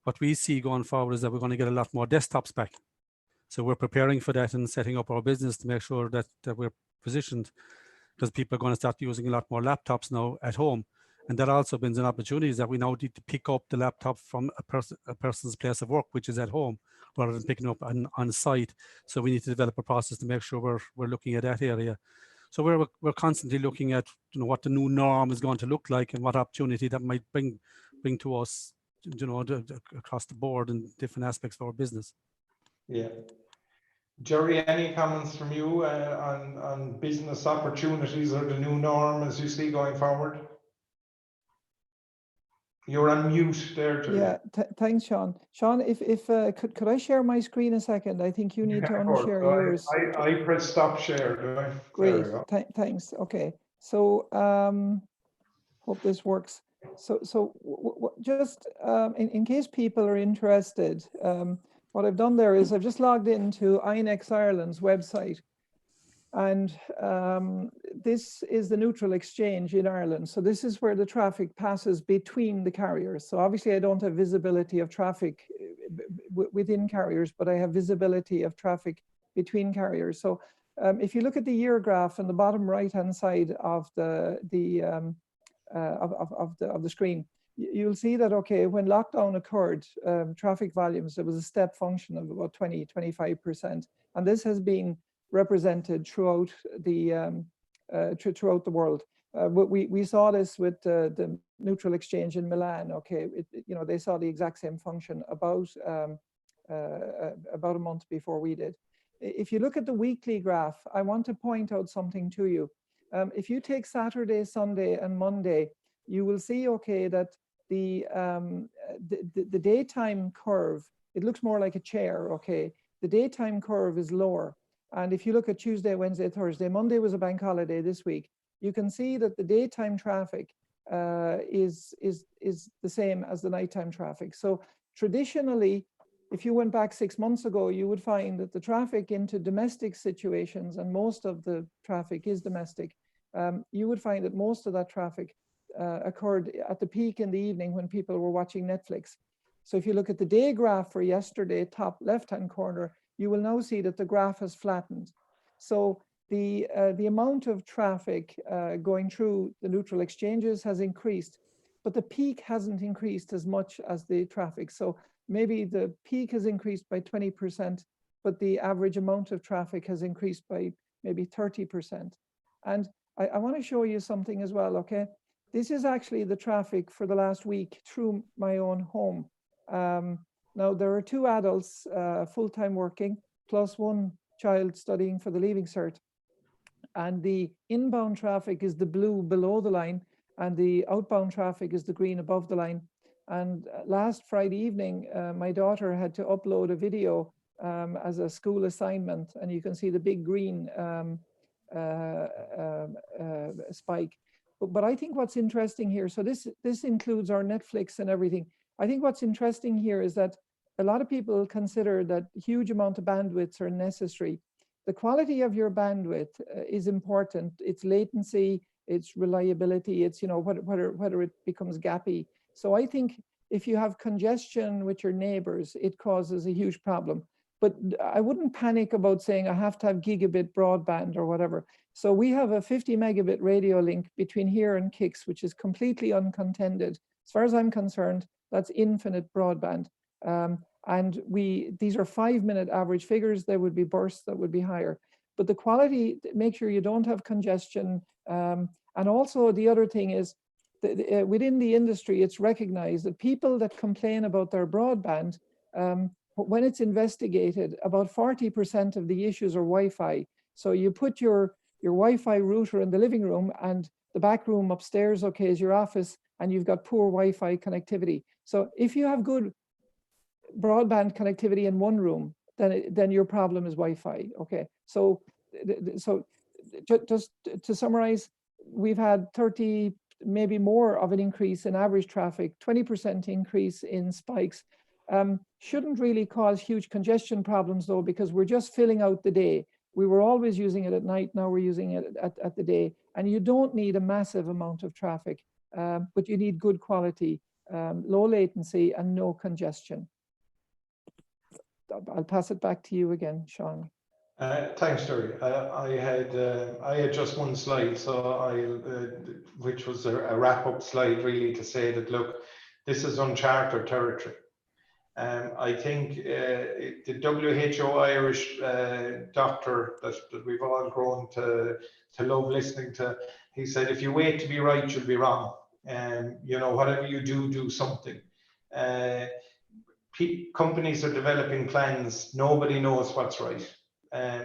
what we see going forward is that we're going to get a lot more desktops back. So we're preparing for that and setting up our business to make sure that we're positioned, because people are going to start using a lot more laptops now at home. And that also brings an opportunity that we now need to pick up the laptop from a person's place of work, which is at home, rather than picking up on site. So we need to develop a process to make sure we're looking at that area. So we're constantly looking at what the new norm is going to look like and what opportunity that might bring to us, across the board in different aspects of our business. Yeah. Jerry, any comments from you on business opportunities or the new norm as you see going forward? You're on mute there, Jerry. Yeah, thanks, Sean. Sean, if could I share my screen a second? I think you need to unshare yours. I press stop share, do I? Great, thanks. Okay, so hope this works. So just in case people are interested, what I've done there is I've just logged into INX Ireland's website, And this is the neutral exchange in Ireland. So this is where the traffic passes between the carriers. So obviously I don't have visibility of traffic within carriers, but I have visibility of traffic between carriers. So if you look at the year graph on the bottom right-hand side of the screen, you'll see that, okay, when lockdown occurred, traffic volumes, there was a step function of about 25%. And this has been represented throughout the world. We saw this with the neutral exchange in Milan. Okay, they saw the exact same function about a month before we did. If you look at the weekly graph, I want to point out something to you. If you take Saturday, Sunday, and Monday, you will see, okay, that the daytime curve, it looks more like a chair. Okay, the daytime curve is lower. And if you look at Tuesday, Wednesday, Thursday, Monday was a bank holiday this week, you can see that the daytime traffic is the same as the nighttime traffic. So traditionally, if you went back 6 months ago, you would find that the traffic into domestic situations, and most of the traffic is domestic, you would find that most of that traffic occurred at the peak in the evening when people were watching Netflix. So if you look at the day graph for yesterday, top left-hand corner, you will now see that the graph has flattened. So the amount of traffic going through the neutral exchanges has increased, but the peak hasn't increased as much as the traffic. So maybe the peak has increased by 20%, but the average amount of traffic has increased by maybe 30%. And I want to show you something as well, okay? This is actually the traffic for the last week through my own home. Now, there are 2 adults full-time working, plus 1 child studying for the Leaving Cert. And the inbound traffic is the blue below the line, and the outbound traffic is the green above the line. And last Friday evening, my daughter had to upload a video as a school assignment, and you can see the big green spike. But I think what's interesting here, so this includes our Netflix and everything. I think what's interesting here is that a lot of people consider that huge amount of bandwidths are necessary. The quality of your bandwidth is important. It's latency, it's reliability, it's, whether it becomes gappy. So I think if you have congestion with your neighbors, it causes a huge problem. But I wouldn't panic about saying I have to have gigabit broadband or whatever. So we have a 50 megabit radio link between here and CIX, which is completely uncontended. As far as I'm concerned, that's infinite broadband. And these are 5-minute average figures. There would be bursts that would be higher. But the quality, make sure you don't have congestion. And also the other thing is, within the industry, it's recognized that people that complain about their broadband, when it's investigated, about 40% of the issues are Wi-Fi. So you put your Wi-Fi router in the living room, and the back room upstairs, okay, is your office, and you've got poor Wi-Fi connectivity. So if you have good broadband connectivity in one room, then your problem is Wi-Fi. Okay, so just to summarize, we've had 30, maybe more of an increase in average traffic, 20% increase in spikes. Shouldn't really cause huge congestion problems though, because we're just filling out the day. We were always using it at night, now we're using it at the day. And you don't need a massive amount of traffic, but you need good quality, low latency, and no congestion. I'll pass it back to you again, Sean. Thanks, Jerry. I had just one slide, so which was a wrap-up slide, really, to say that, look, this is uncharted territory. I think the WHO Irish doctor that we've all grown to love listening to, he said, if you wait to be right, you'll be wrong. And whatever you do, do something. Companies are developing plans. Nobody knows what's right.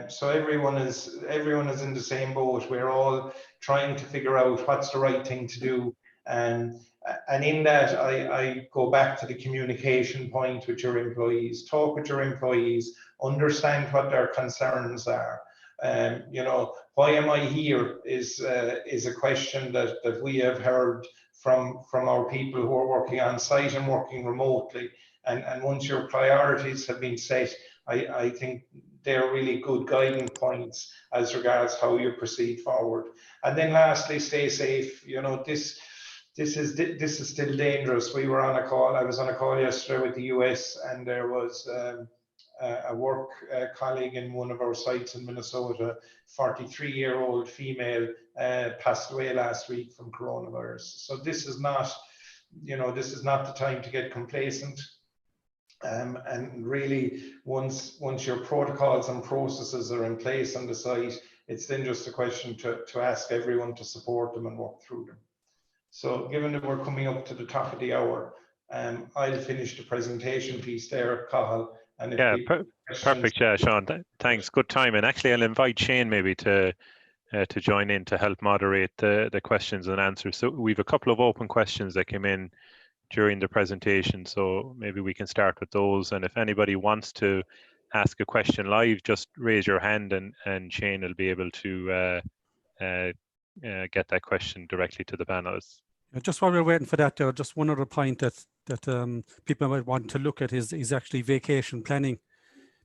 So everyone is in the same boat. We're all trying to figure out what's the right thing to do. And in that, I go back to the communication point with your employees. Talk with your employees, understand what their concerns are. Why am I here is a question that we have heard from our people who are working on site and working remotely. And once your priorities have been set, I think they're really good guiding points as regards how you proceed forward. And then lastly, stay safe. You know, this is still dangerous. We were on a call. I was on a call yesterday with the US, and there was a work colleague in one of our sites in Minnesota, 43-year-old female, passed away last week from coronavirus. So this is not, you know, this is not the time to get complacent. And really, once your protocols and processes are in place on the site, it's then just a question to ask everyone to support them and work through them. So given that we're coming up to the top of the hour, I'll finish the presentation piece there, Cathal. And if perfect. Yeah, Sean, thanks. Good time. And actually, I'll invite Shane maybe to join in to help moderate the questions and answers. So we've a couple of open questions that came in during the presentation, so maybe we can start with those. And if anybody wants to ask a question live, just raise your hand, and Shane will be able to get that question directly to the panelists. Just while we're waiting for that, just one other point that people might want to look at is actually vacation planning,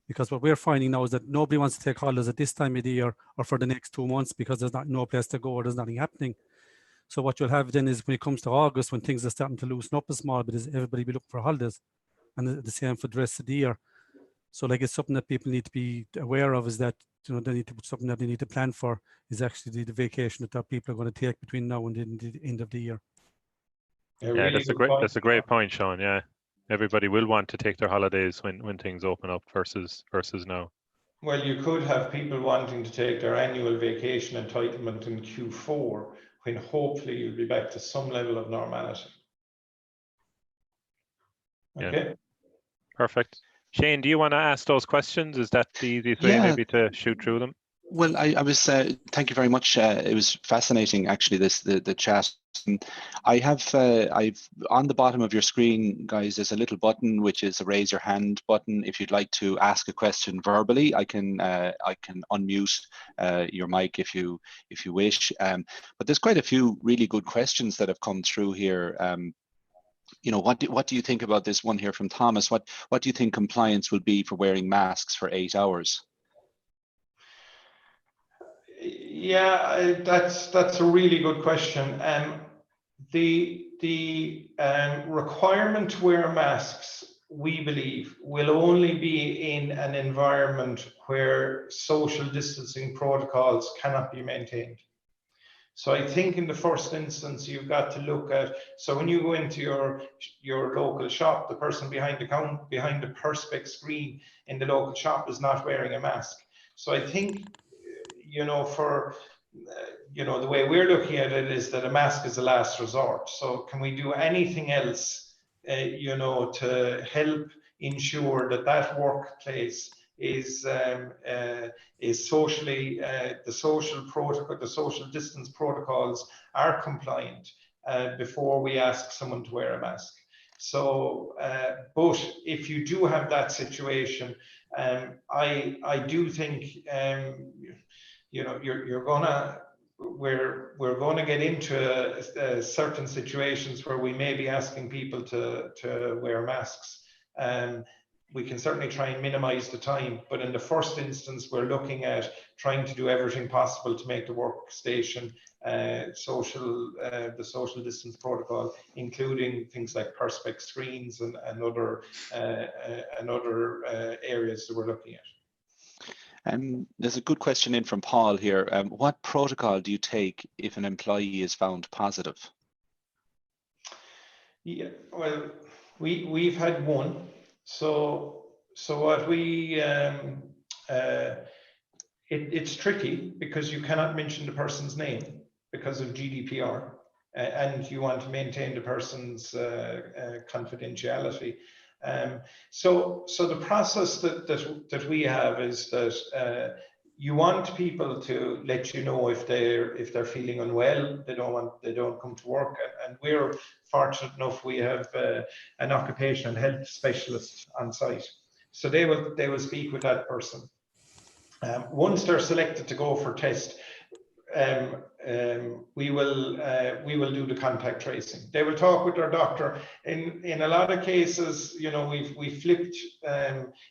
because what we're finding now is that nobody wants to take holidays at this time of the year or for the next 2 months, because there's no place to go or there's nothing happening. So what you'll have then is when it comes to August, when things are starting to loosen up a small bit, is everybody will be looking for holidays, and the same for the rest of the year. So like, it's something that people need to be aware of, is that, you know, they need to, something that they need to plan for is actually the vacation that people are going to take between now and the end of the year. Yeah, really that's a great point, Sean. Yeah, everybody will want to take their holidays when things open up versus now. Well, you could have people wanting to take their annual vacation entitlement in Q4, when hopefully you'll be back to some level of normality. Okay. Yeah. Perfect. Shane, do you want to ask those questions? Is that the easiest way maybe to shoot through them? Well, I was, thank you very much. It was fascinating, actually, the chat. I have, I've on the bottom of your screen, guys, there's a little button which is a raise your hand button. If you'd like to ask a question verbally, I can unmute your mic if you wish. But there's quite a few really good questions that have come through here. You know, what do you think about this one here from Thomas? What do you think compliance will be for wearing masks for 8 hours? Yeah, that's a really good question. The requirement to wear masks, we believe, will only be in an environment where social distancing protocols cannot be maintained. So I think in the first instance, you've got to look at, so when you go into your local shop, the person behind the Perspex screen in the local shop is not wearing a mask. So I think, you know, for, you know, the way we're looking at it is that a mask is a last resort. So can we do anything else, you know, to help ensure that that workplace is socially, the social protocol, the social distance protocols are compliant before we ask someone to wear a mask. So, but if you do have that situation, I do think, you know, we're gonna get into certain situations where we may be asking people to wear masks. We can certainly try and minimize the time, but in the first instance, we're looking at trying to do everything possible to make the workstation the social distance protocol, including things like Perspex screens and other areas that we're looking at. There's a good question in from Paul here. What protocol do you take if an employee is found positive? Yeah, well, we've had one. So what we it's tricky because you cannot mention the person's name because of GDPR, and you want to maintain the person's confidentiality. So the process that we have is that you want people to let you know if they're feeling unwell, they don't come to work, and we're fortunate enough we have an occupational health specialist on site, so they will speak with that person. Once they're selected to go for test, we will do the contact tracing. They will talk with their doctor. In a lot of cases, you know, we flipped.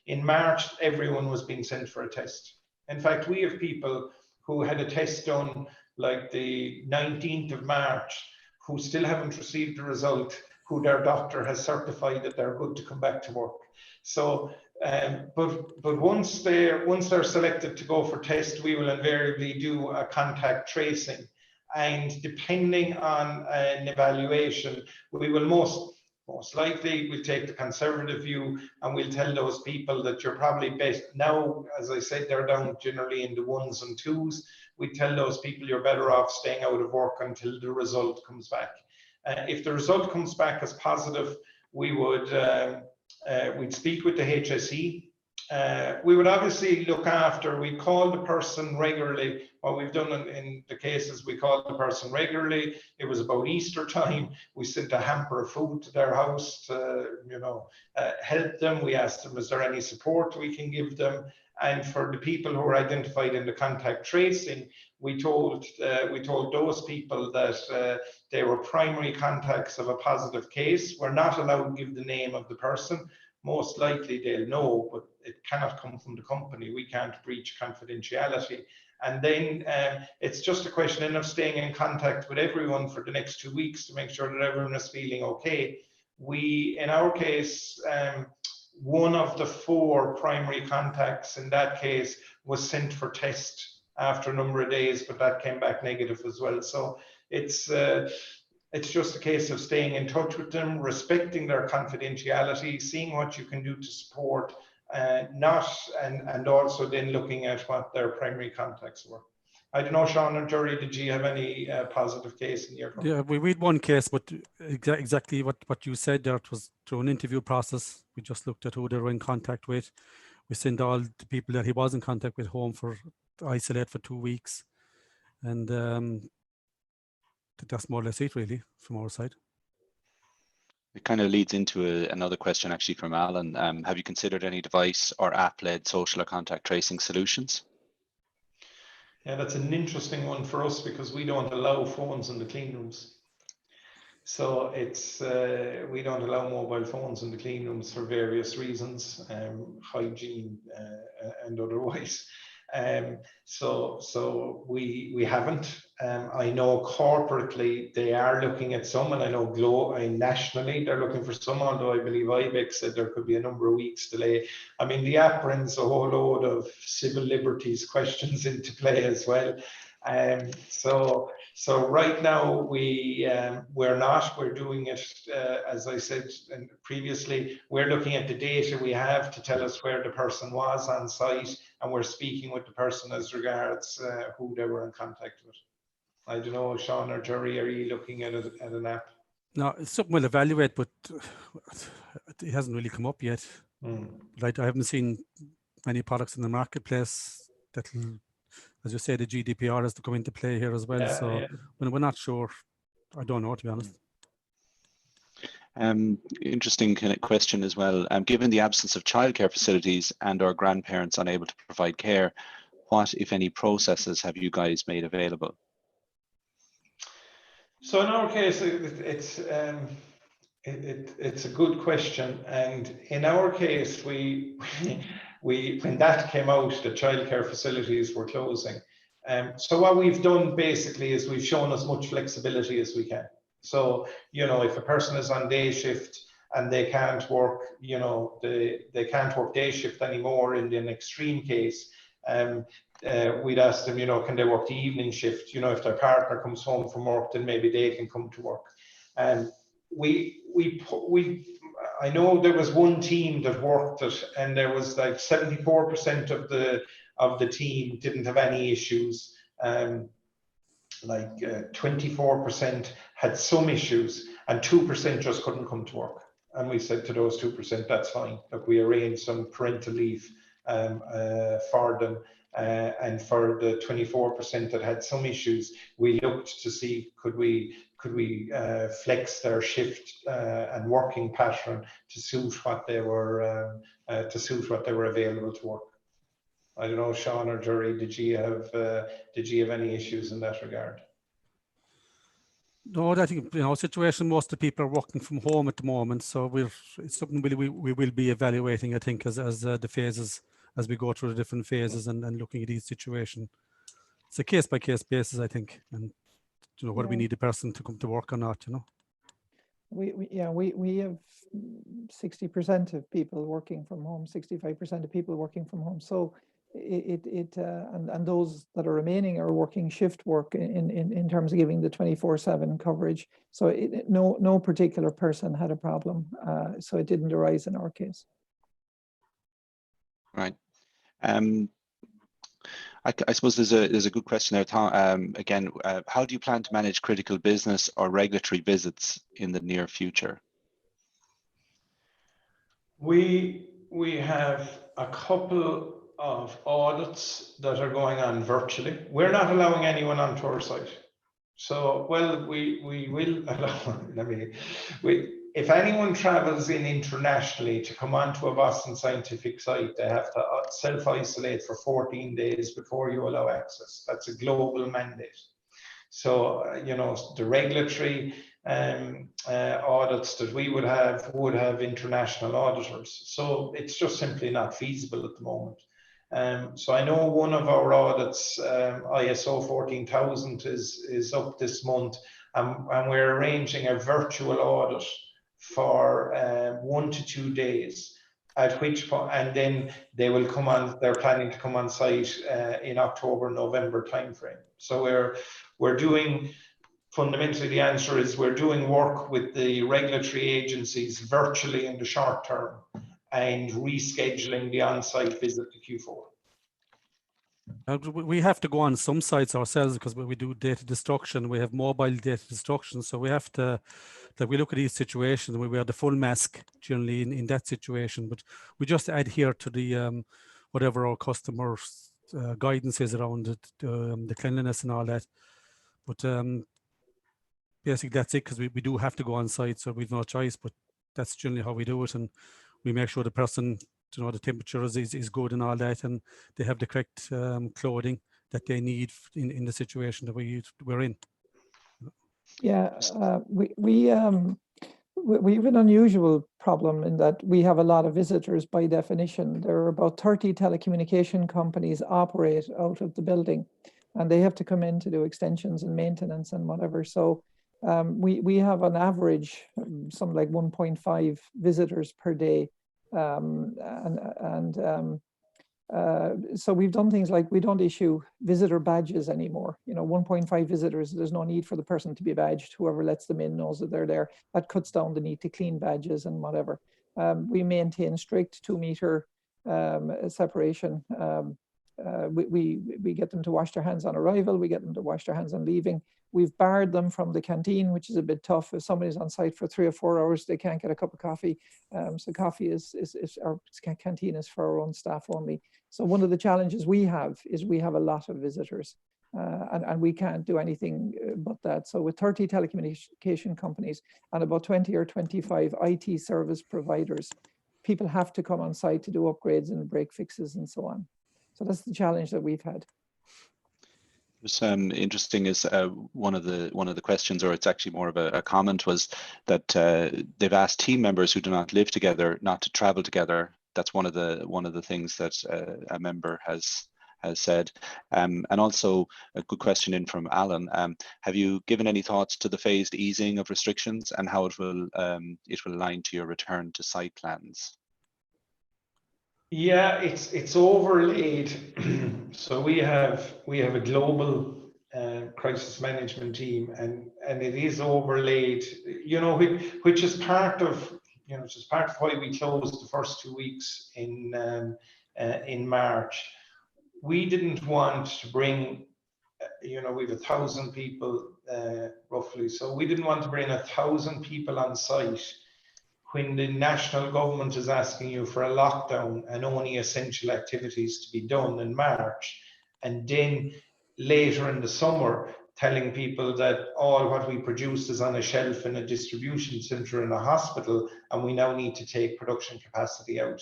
In March, everyone was being sent for a test. In fact, we have people who had a test done like the 19th of March, who still haven't received the result, who their doctor has certified that they're good to come back to work. So, but once they're selected to go for test, we will invariably do a contact tracing. And depending on an evaluation, we will most likely we'll take the conservative view, and we'll tell those people that you're probably best now. As I said, they're down generally in the 1s and 2s. We tell those people you're better off staying out of work until the result comes back. If the result comes back as positive, we would we'd speak with the HSE. We would obviously look after, we call the person regularly. What we've done in the cases, we call the person regularly. It was about Easter time. We sent a hamper of food to their house to, you know, help them. We asked them, is there any support we can give them? And for the people who were identified in the contact tracing, we told those people that they were primary contacts of a positive case. We're not allowed to give the name of the person. Most likely they'll know, but it cannot come from the company. We can't breach confidentiality. And then it's just a question of staying in contact with everyone for the next 2 weeks to make sure that everyone is feeling okay. In our case, one of the 4 primary contacts in that case was sent for test after a number of days, but that came back negative as well. So it's just a case of staying in touch with them, respecting their confidentiality, seeing what you can do to support, and also then looking at what their primary contacts were. I don't know, Sean or Jerry, did you have any positive case in your company? Yeah, we had one case, but exactly what you said there. It was through an interview process. We just looked at who they were in contact with. We sent all the people that he was in contact with home for isolate for 2 weeks. And that's more or less it really from our side. It kind of leads into another question actually from Alan. Have you considered any device or app-led social or contact tracing solutions? Yeah, that's an interesting one for us because we don't allow phones in the clean rooms. So it's we don't allow mobile phones in the clean rooms for various reasons, hygiene and otherwise. So we haven't. I know corporately they are looking at some, and I know nationally they're looking for some, although I believe IBEX said there could be a number of weeks delay. I mean, the app brings a whole load of civil liberties questions into play as well. So right now we're doing it, as I said previously, we're looking at the data we have to tell us where the person was on site, and we're speaking with the person as regards who they were in contact with. I don't know, Sean or Jerry, are you looking at an app? No, it's something we'll evaluate, but it hasn't really come up yet. Like, I haven't seen many products in the marketplace that, as you say, the GDPR has to come into play here as well. Yeah, so yeah. When we're not sure, I don't know, to be honest. Interesting kind of question as well. Given the absence of childcare facilities and our grandparents unable to provide care, what, if any, processes have you guys made available? So in our case, it's a good question, and in our case, we when that came out, the childcare facilities were closing. So what we've done basically is we've shown as much flexibility as we can. So, you know, if a person is on day shift and they can't work, you know, they can't work day shift anymore in an extreme case, we'd ask them, you know, can they work the evening shift? You know, if their partner comes home from work, then maybe they can come to work. And I know there was one team that worked it, and there was like 74% of the team didn't have any issues. Like 24% had some issues, and 2% just couldn't come to work. And we said to those 2%, that's fine. Look, we arranged some parental leave for them. And for the 24% that had some issues, we looked to see could we flex their shift and working pattern to suit what they were available to work. I don't know, Sean or Jerry, did you have any issues in that regard? No, I think, situation, most of the people are working from home at the moment, so it's something we will be evaluating, I think, as the phases, as we go through the different phases and looking at each situation. It's a case by case basis, I think, and whether we need the person to come to work or not, We have 60% of people working from home, 65% of people working from home. So and those that are remaining are working shift work in terms of giving the 24/7 coverage. So no particular person had a problem. So it didn't arise in our case. Right. I suppose there's a good question there, Tom. Again, how do you plan to manage critical business or regulatory visits in the near future? We have a couple of audits that are going on virtually. We're not allowing anyone onto our site. So, well, we will allow, if anyone travels in internationally to come onto a Boston Scientific site, they have to self-isolate for 14 days before you allow access. That's a global mandate. So, the regulatory audits that we would have international auditors. So it's just simply not feasible at the moment. So I know one of our audits, ISO 14000, is up this month, and we're arranging a virtual audit for 1 to 2 days. At which point, and then they will come on. They're planning to come on site in October, November timeframe. So we're doing. Fundamentally, the answer is we're doing work with the regulatory agencies virtually in the short term and rescheduling the on-site visit to Q4. We have to go on some sites ourselves because we do data destruction. We have mobile data destruction, so we have to. That we look at these situations, we wear the full mask generally in that situation, but we just adhere to the whatever our customers' guidance is around the cleanliness and all that. But basically that's it, because we do have to go on site, so we've no choice. But that's generally how we do it, and we make sure the person, the temperature is good and all that, and they have the correct clothing that they need in the situation that we're in. Yeah, we have an unusual problem in that we have a lot of visitors by definition. There are about 30 telecommunication companies operate out of the building, and they have to come in to do extensions and maintenance and whatever. So we have an average, something like 1.5 visitors per day. So we've done things like we don't issue visitor badges anymore. 1.5 visitors, there's no need for the person to be badged. Whoever lets them in knows that they're there. That cuts down the need to clean badges and whatever. We maintain strict 2-meter separation. We get them to wash their hands on arrival. We get them to wash their hands on leaving. We've barred them from the canteen, which is a bit tough. If somebody's on site for 3 or 4 hours, they can't get a cup of coffee. So coffee our canteen is for our own staff only. So one of the challenges we have is we have a lot of visitors, and we can't do anything but that. So with 30 telecommunication companies and about 20 or 25 IT service providers, people have to come on site to do upgrades and break fixes and so on. So that's the challenge that we've had. What's interesting is one of the questions, or it's actually more of a comment, was that they've asked team members who do not live together not to travel together. That's one of the things that a member has said. And also a good question in from Alan. Have you given any thoughts to the phased easing of restrictions and how it will align to your return to site plans? Yeah, it's overlaid. So we have a global crisis management team, and it is overlaid. Which is part of why we closed the first 2 weeks in March. We didn't want to bring. We have 1,000 people roughly, so we didn't want to bring 1,000 people on site when the national government is asking you for a lockdown and only essential activities to be done in March, and then later in the summer telling people that all what we produced is on a shelf in a distribution centre in a hospital and we now need to take production capacity out.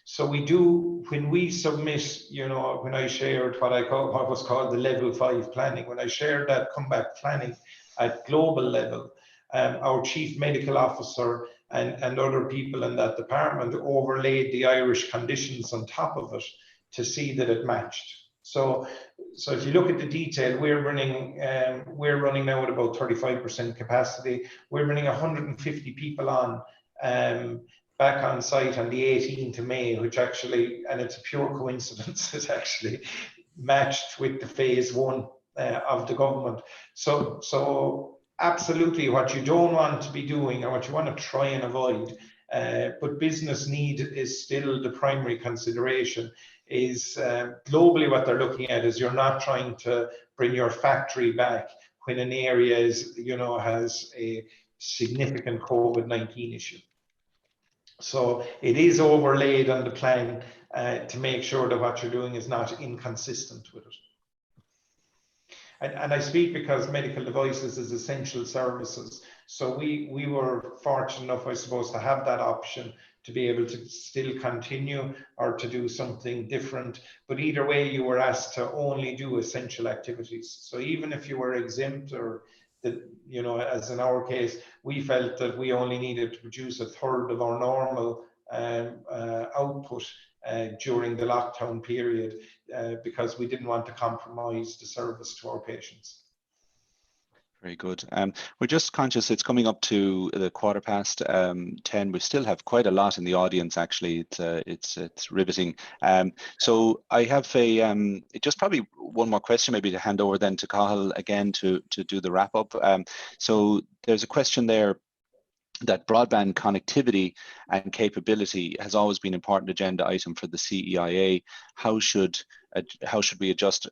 So we do, when we submit, you know, when I shared what was called the level 5 planning, when I shared that comeback planning at global level, our chief medical officer and other people in that department overlaid the Irish conditions on top of it to see that it matched. So if you look at the detail, we're running now at about 35% capacity. We're running 150 people on back on site on the 18th of May, which actually, and it's a pure coincidence, it actually matched with the phase 1 of the government. So absolutely what you don't want to be doing, or what you want to try and avoid, but business need is still the primary consideration, is globally what they're looking at is you're not trying to bring your factory back when an area is, you know, has a significant COVID-19 issue. So it is overlaid on the plan to make sure that what you're doing is not inconsistent with it. And I speak because medical devices is essential services. So we were fortunate enough, I suppose, to have that option to be able to still continue or to do something different. But either way, you were asked to only do essential activities. So even if you were exempt, or that, you know, as in our case, we felt that we only needed to produce a third of our normal output during the lockdown period, because we didn't want to compromise the service to our patients. Very good. We're just conscious it's coming up to the 10:15. We still have quite a lot in the audience. Actually, it's riveting. So I have just probably one more question, maybe to hand over then to Cathal again to do the wrap up. So there's a question there that broadband connectivity and capability has always been an important agenda item for the CEIA. How should we adjust,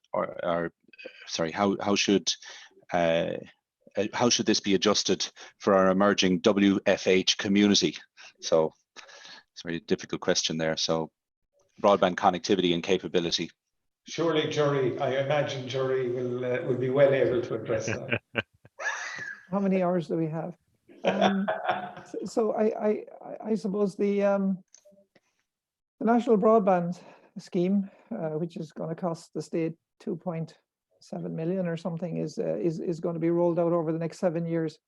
how should this be adjusted for our emerging WFH community? So it's a very difficult question there. So broadband connectivity and capability. Surely, Jerry, I imagine Jerry will be well able to address that. How many hours do we have? So I suppose the national broadband scheme, which is going to cost the state 2.7 million or something, is going to be rolled out over the next 7 years.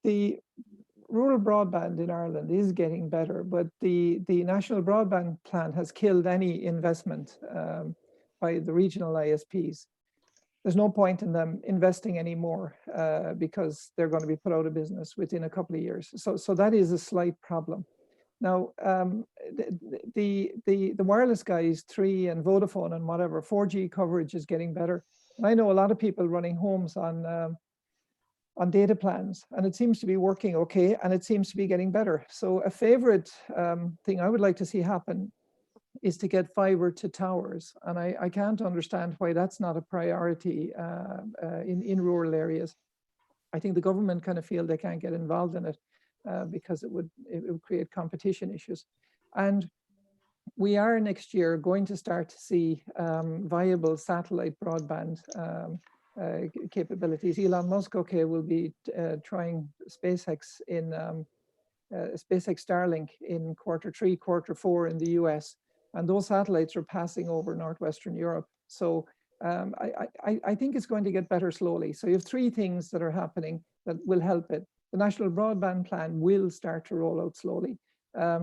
The rural broadband in Ireland is getting better, but the national broadband plan has killed any investment by the regional ISPs. There's no point in them investing anymore because they're going to be put out of business within a couple of years. So that is a slight problem. Now, the wireless guys, 3 and Vodafone and whatever, 4G coverage is getting better. And I know a lot of people running homes on data plans, and it seems to be working okay, and it seems to be getting better. So a favorite thing I would like to see happen is to get fiber to towers. And I can't understand why that's not a priority in rural areas. I think the government kind of feel they can't get involved in it because it would create competition issues. And we are next year going to start to see viable satellite broadband capabilities. Elon Musk, will be trying SpaceX Starlink in Q3, Q4 in the US. And those satellites are passing over Northwestern Europe. So I think it's going to get better slowly. So you have 3 things that are happening that will help it. The National Broadband Plan will start to roll out slowly.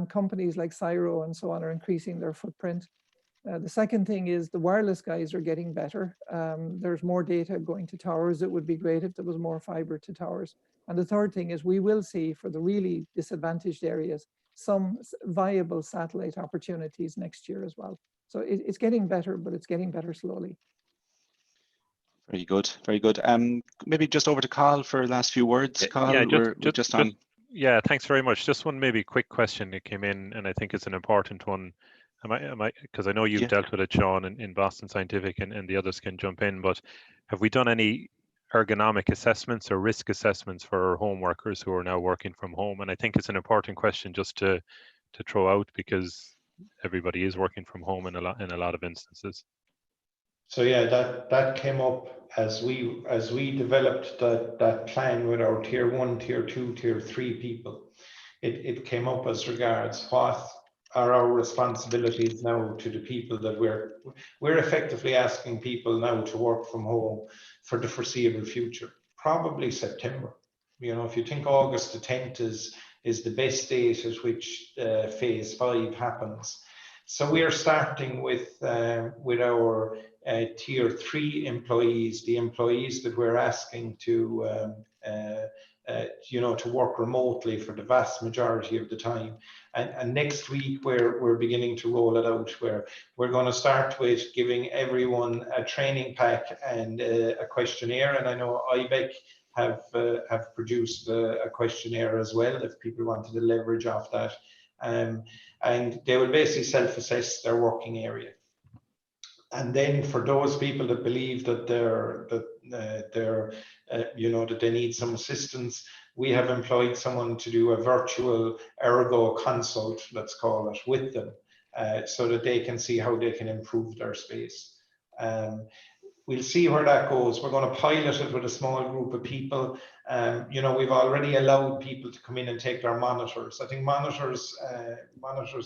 Companies like CEIA and so on are increasing their footprint. The second thing is the wireless guys are getting better. There's more data going to towers. It would be great if there was more fiber to towers. And the third thing is we will see, for the really disadvantaged areas, some viable satellite opportunities next year as well. So it's getting better, but it's getting better slowly. Very good, very good. Maybe just over to Cathal for the last few words. Cathal, yeah, we're just on. Yeah, thanks very much. Just one maybe quick question that came in, and I think it's an important one. Because I know you've dealt with it, Sean, in Boston Scientific, and the others can jump in, but have we done any ergonomic assessments or risk assessments for our home workers who are now working from home? And I think it's an important question just to throw out, because everybody is working from home in a lot of instances. So yeah, that came up as we developed that plan with our tier 1, tier 2, tier 3 people. it came up as regards what are our responsibilities now to the people that we're effectively asking people now to work from home for the foreseeable future, probably September. You know, if you think August the 10th is the best date at which phase 5 happens. So we are starting with our tier 3 employees, the employees that we're asking to you know, to work remotely for the vast majority of the time. And next week we're beginning to roll it out, where we're going to start with giving everyone a training pack and a questionnaire. And I know IBEC have produced a questionnaire as well, if people wanted to leverage off that. And they will basically self-assess their working area. And then for those people that believe that you know, that they need some assistance, we have employed someone to do a virtual ergo consult, let's call it, with them, so that they can see how they can improve their space. We'll see where that goes. We're going to pilot it with a small group of people. You know, we've already allowed people to come in and take their monitors. I think monitors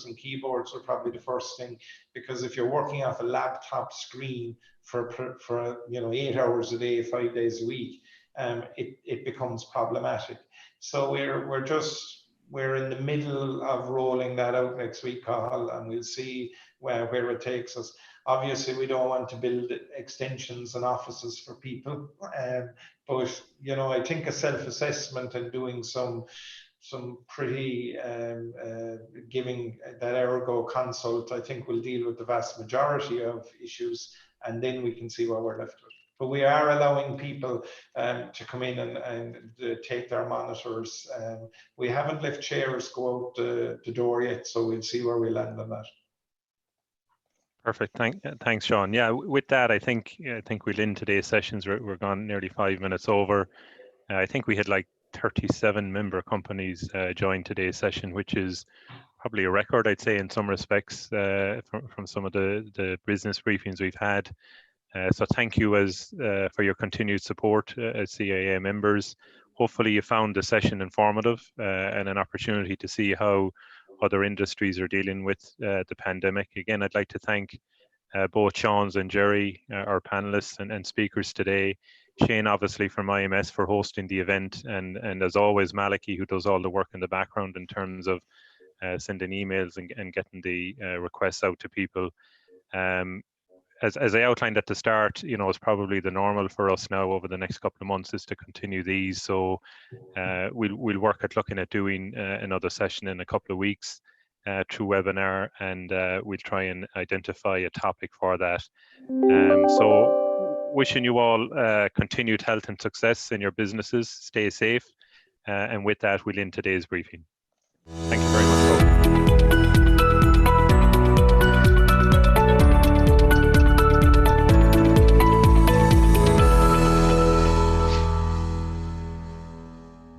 and keyboards are probably the first thing, because if you're working off a laptop screen for you know, 8 hours a day, 5 days a week, it becomes problematic. So we're in the middle of rolling that out next week, Cathal, and we'll see where it takes us. Obviously, we don't want to build extensions and offices for people, but you know, I think a self-assessment and doing some pretty giving that ergo consult, I think will deal with the vast majority of issues, and then we can see what we're left with. But we are allowing people to come in and take their monitors. We haven't let chairs go out the door yet, so we'll see where we land on that. Perfect. Thanks, Sean. Yeah, with that, I think we'll end today's sessions. We're gone nearly 5 minutes over. I think we had like 37 member companies join today's session, which is probably a record, I'd say, in some respects, from some of the business briefings we've had. So thank you for your continued support as CEIA members. Hopefully you found the session informative and an opportunity to see how other industries are dealing with the pandemic. Again, I'd like to thank both Sean's and Jerry, our panelists and speakers today. Shane, obviously, from IMS for hosting the event, and as always, Maliki, who does all the work in the background in terms of sending emails and getting the requests out to people. As I outlined at the start, you know, it's probably the normal for us now over the next couple of months is to continue these. So we'll work at looking at doing another session in a couple of weeks through webinar, and we'll try and identify a topic for that. So wishing you all continued health and success in your businesses. Stay safe. And with that, we'll end today's briefing. Thank you.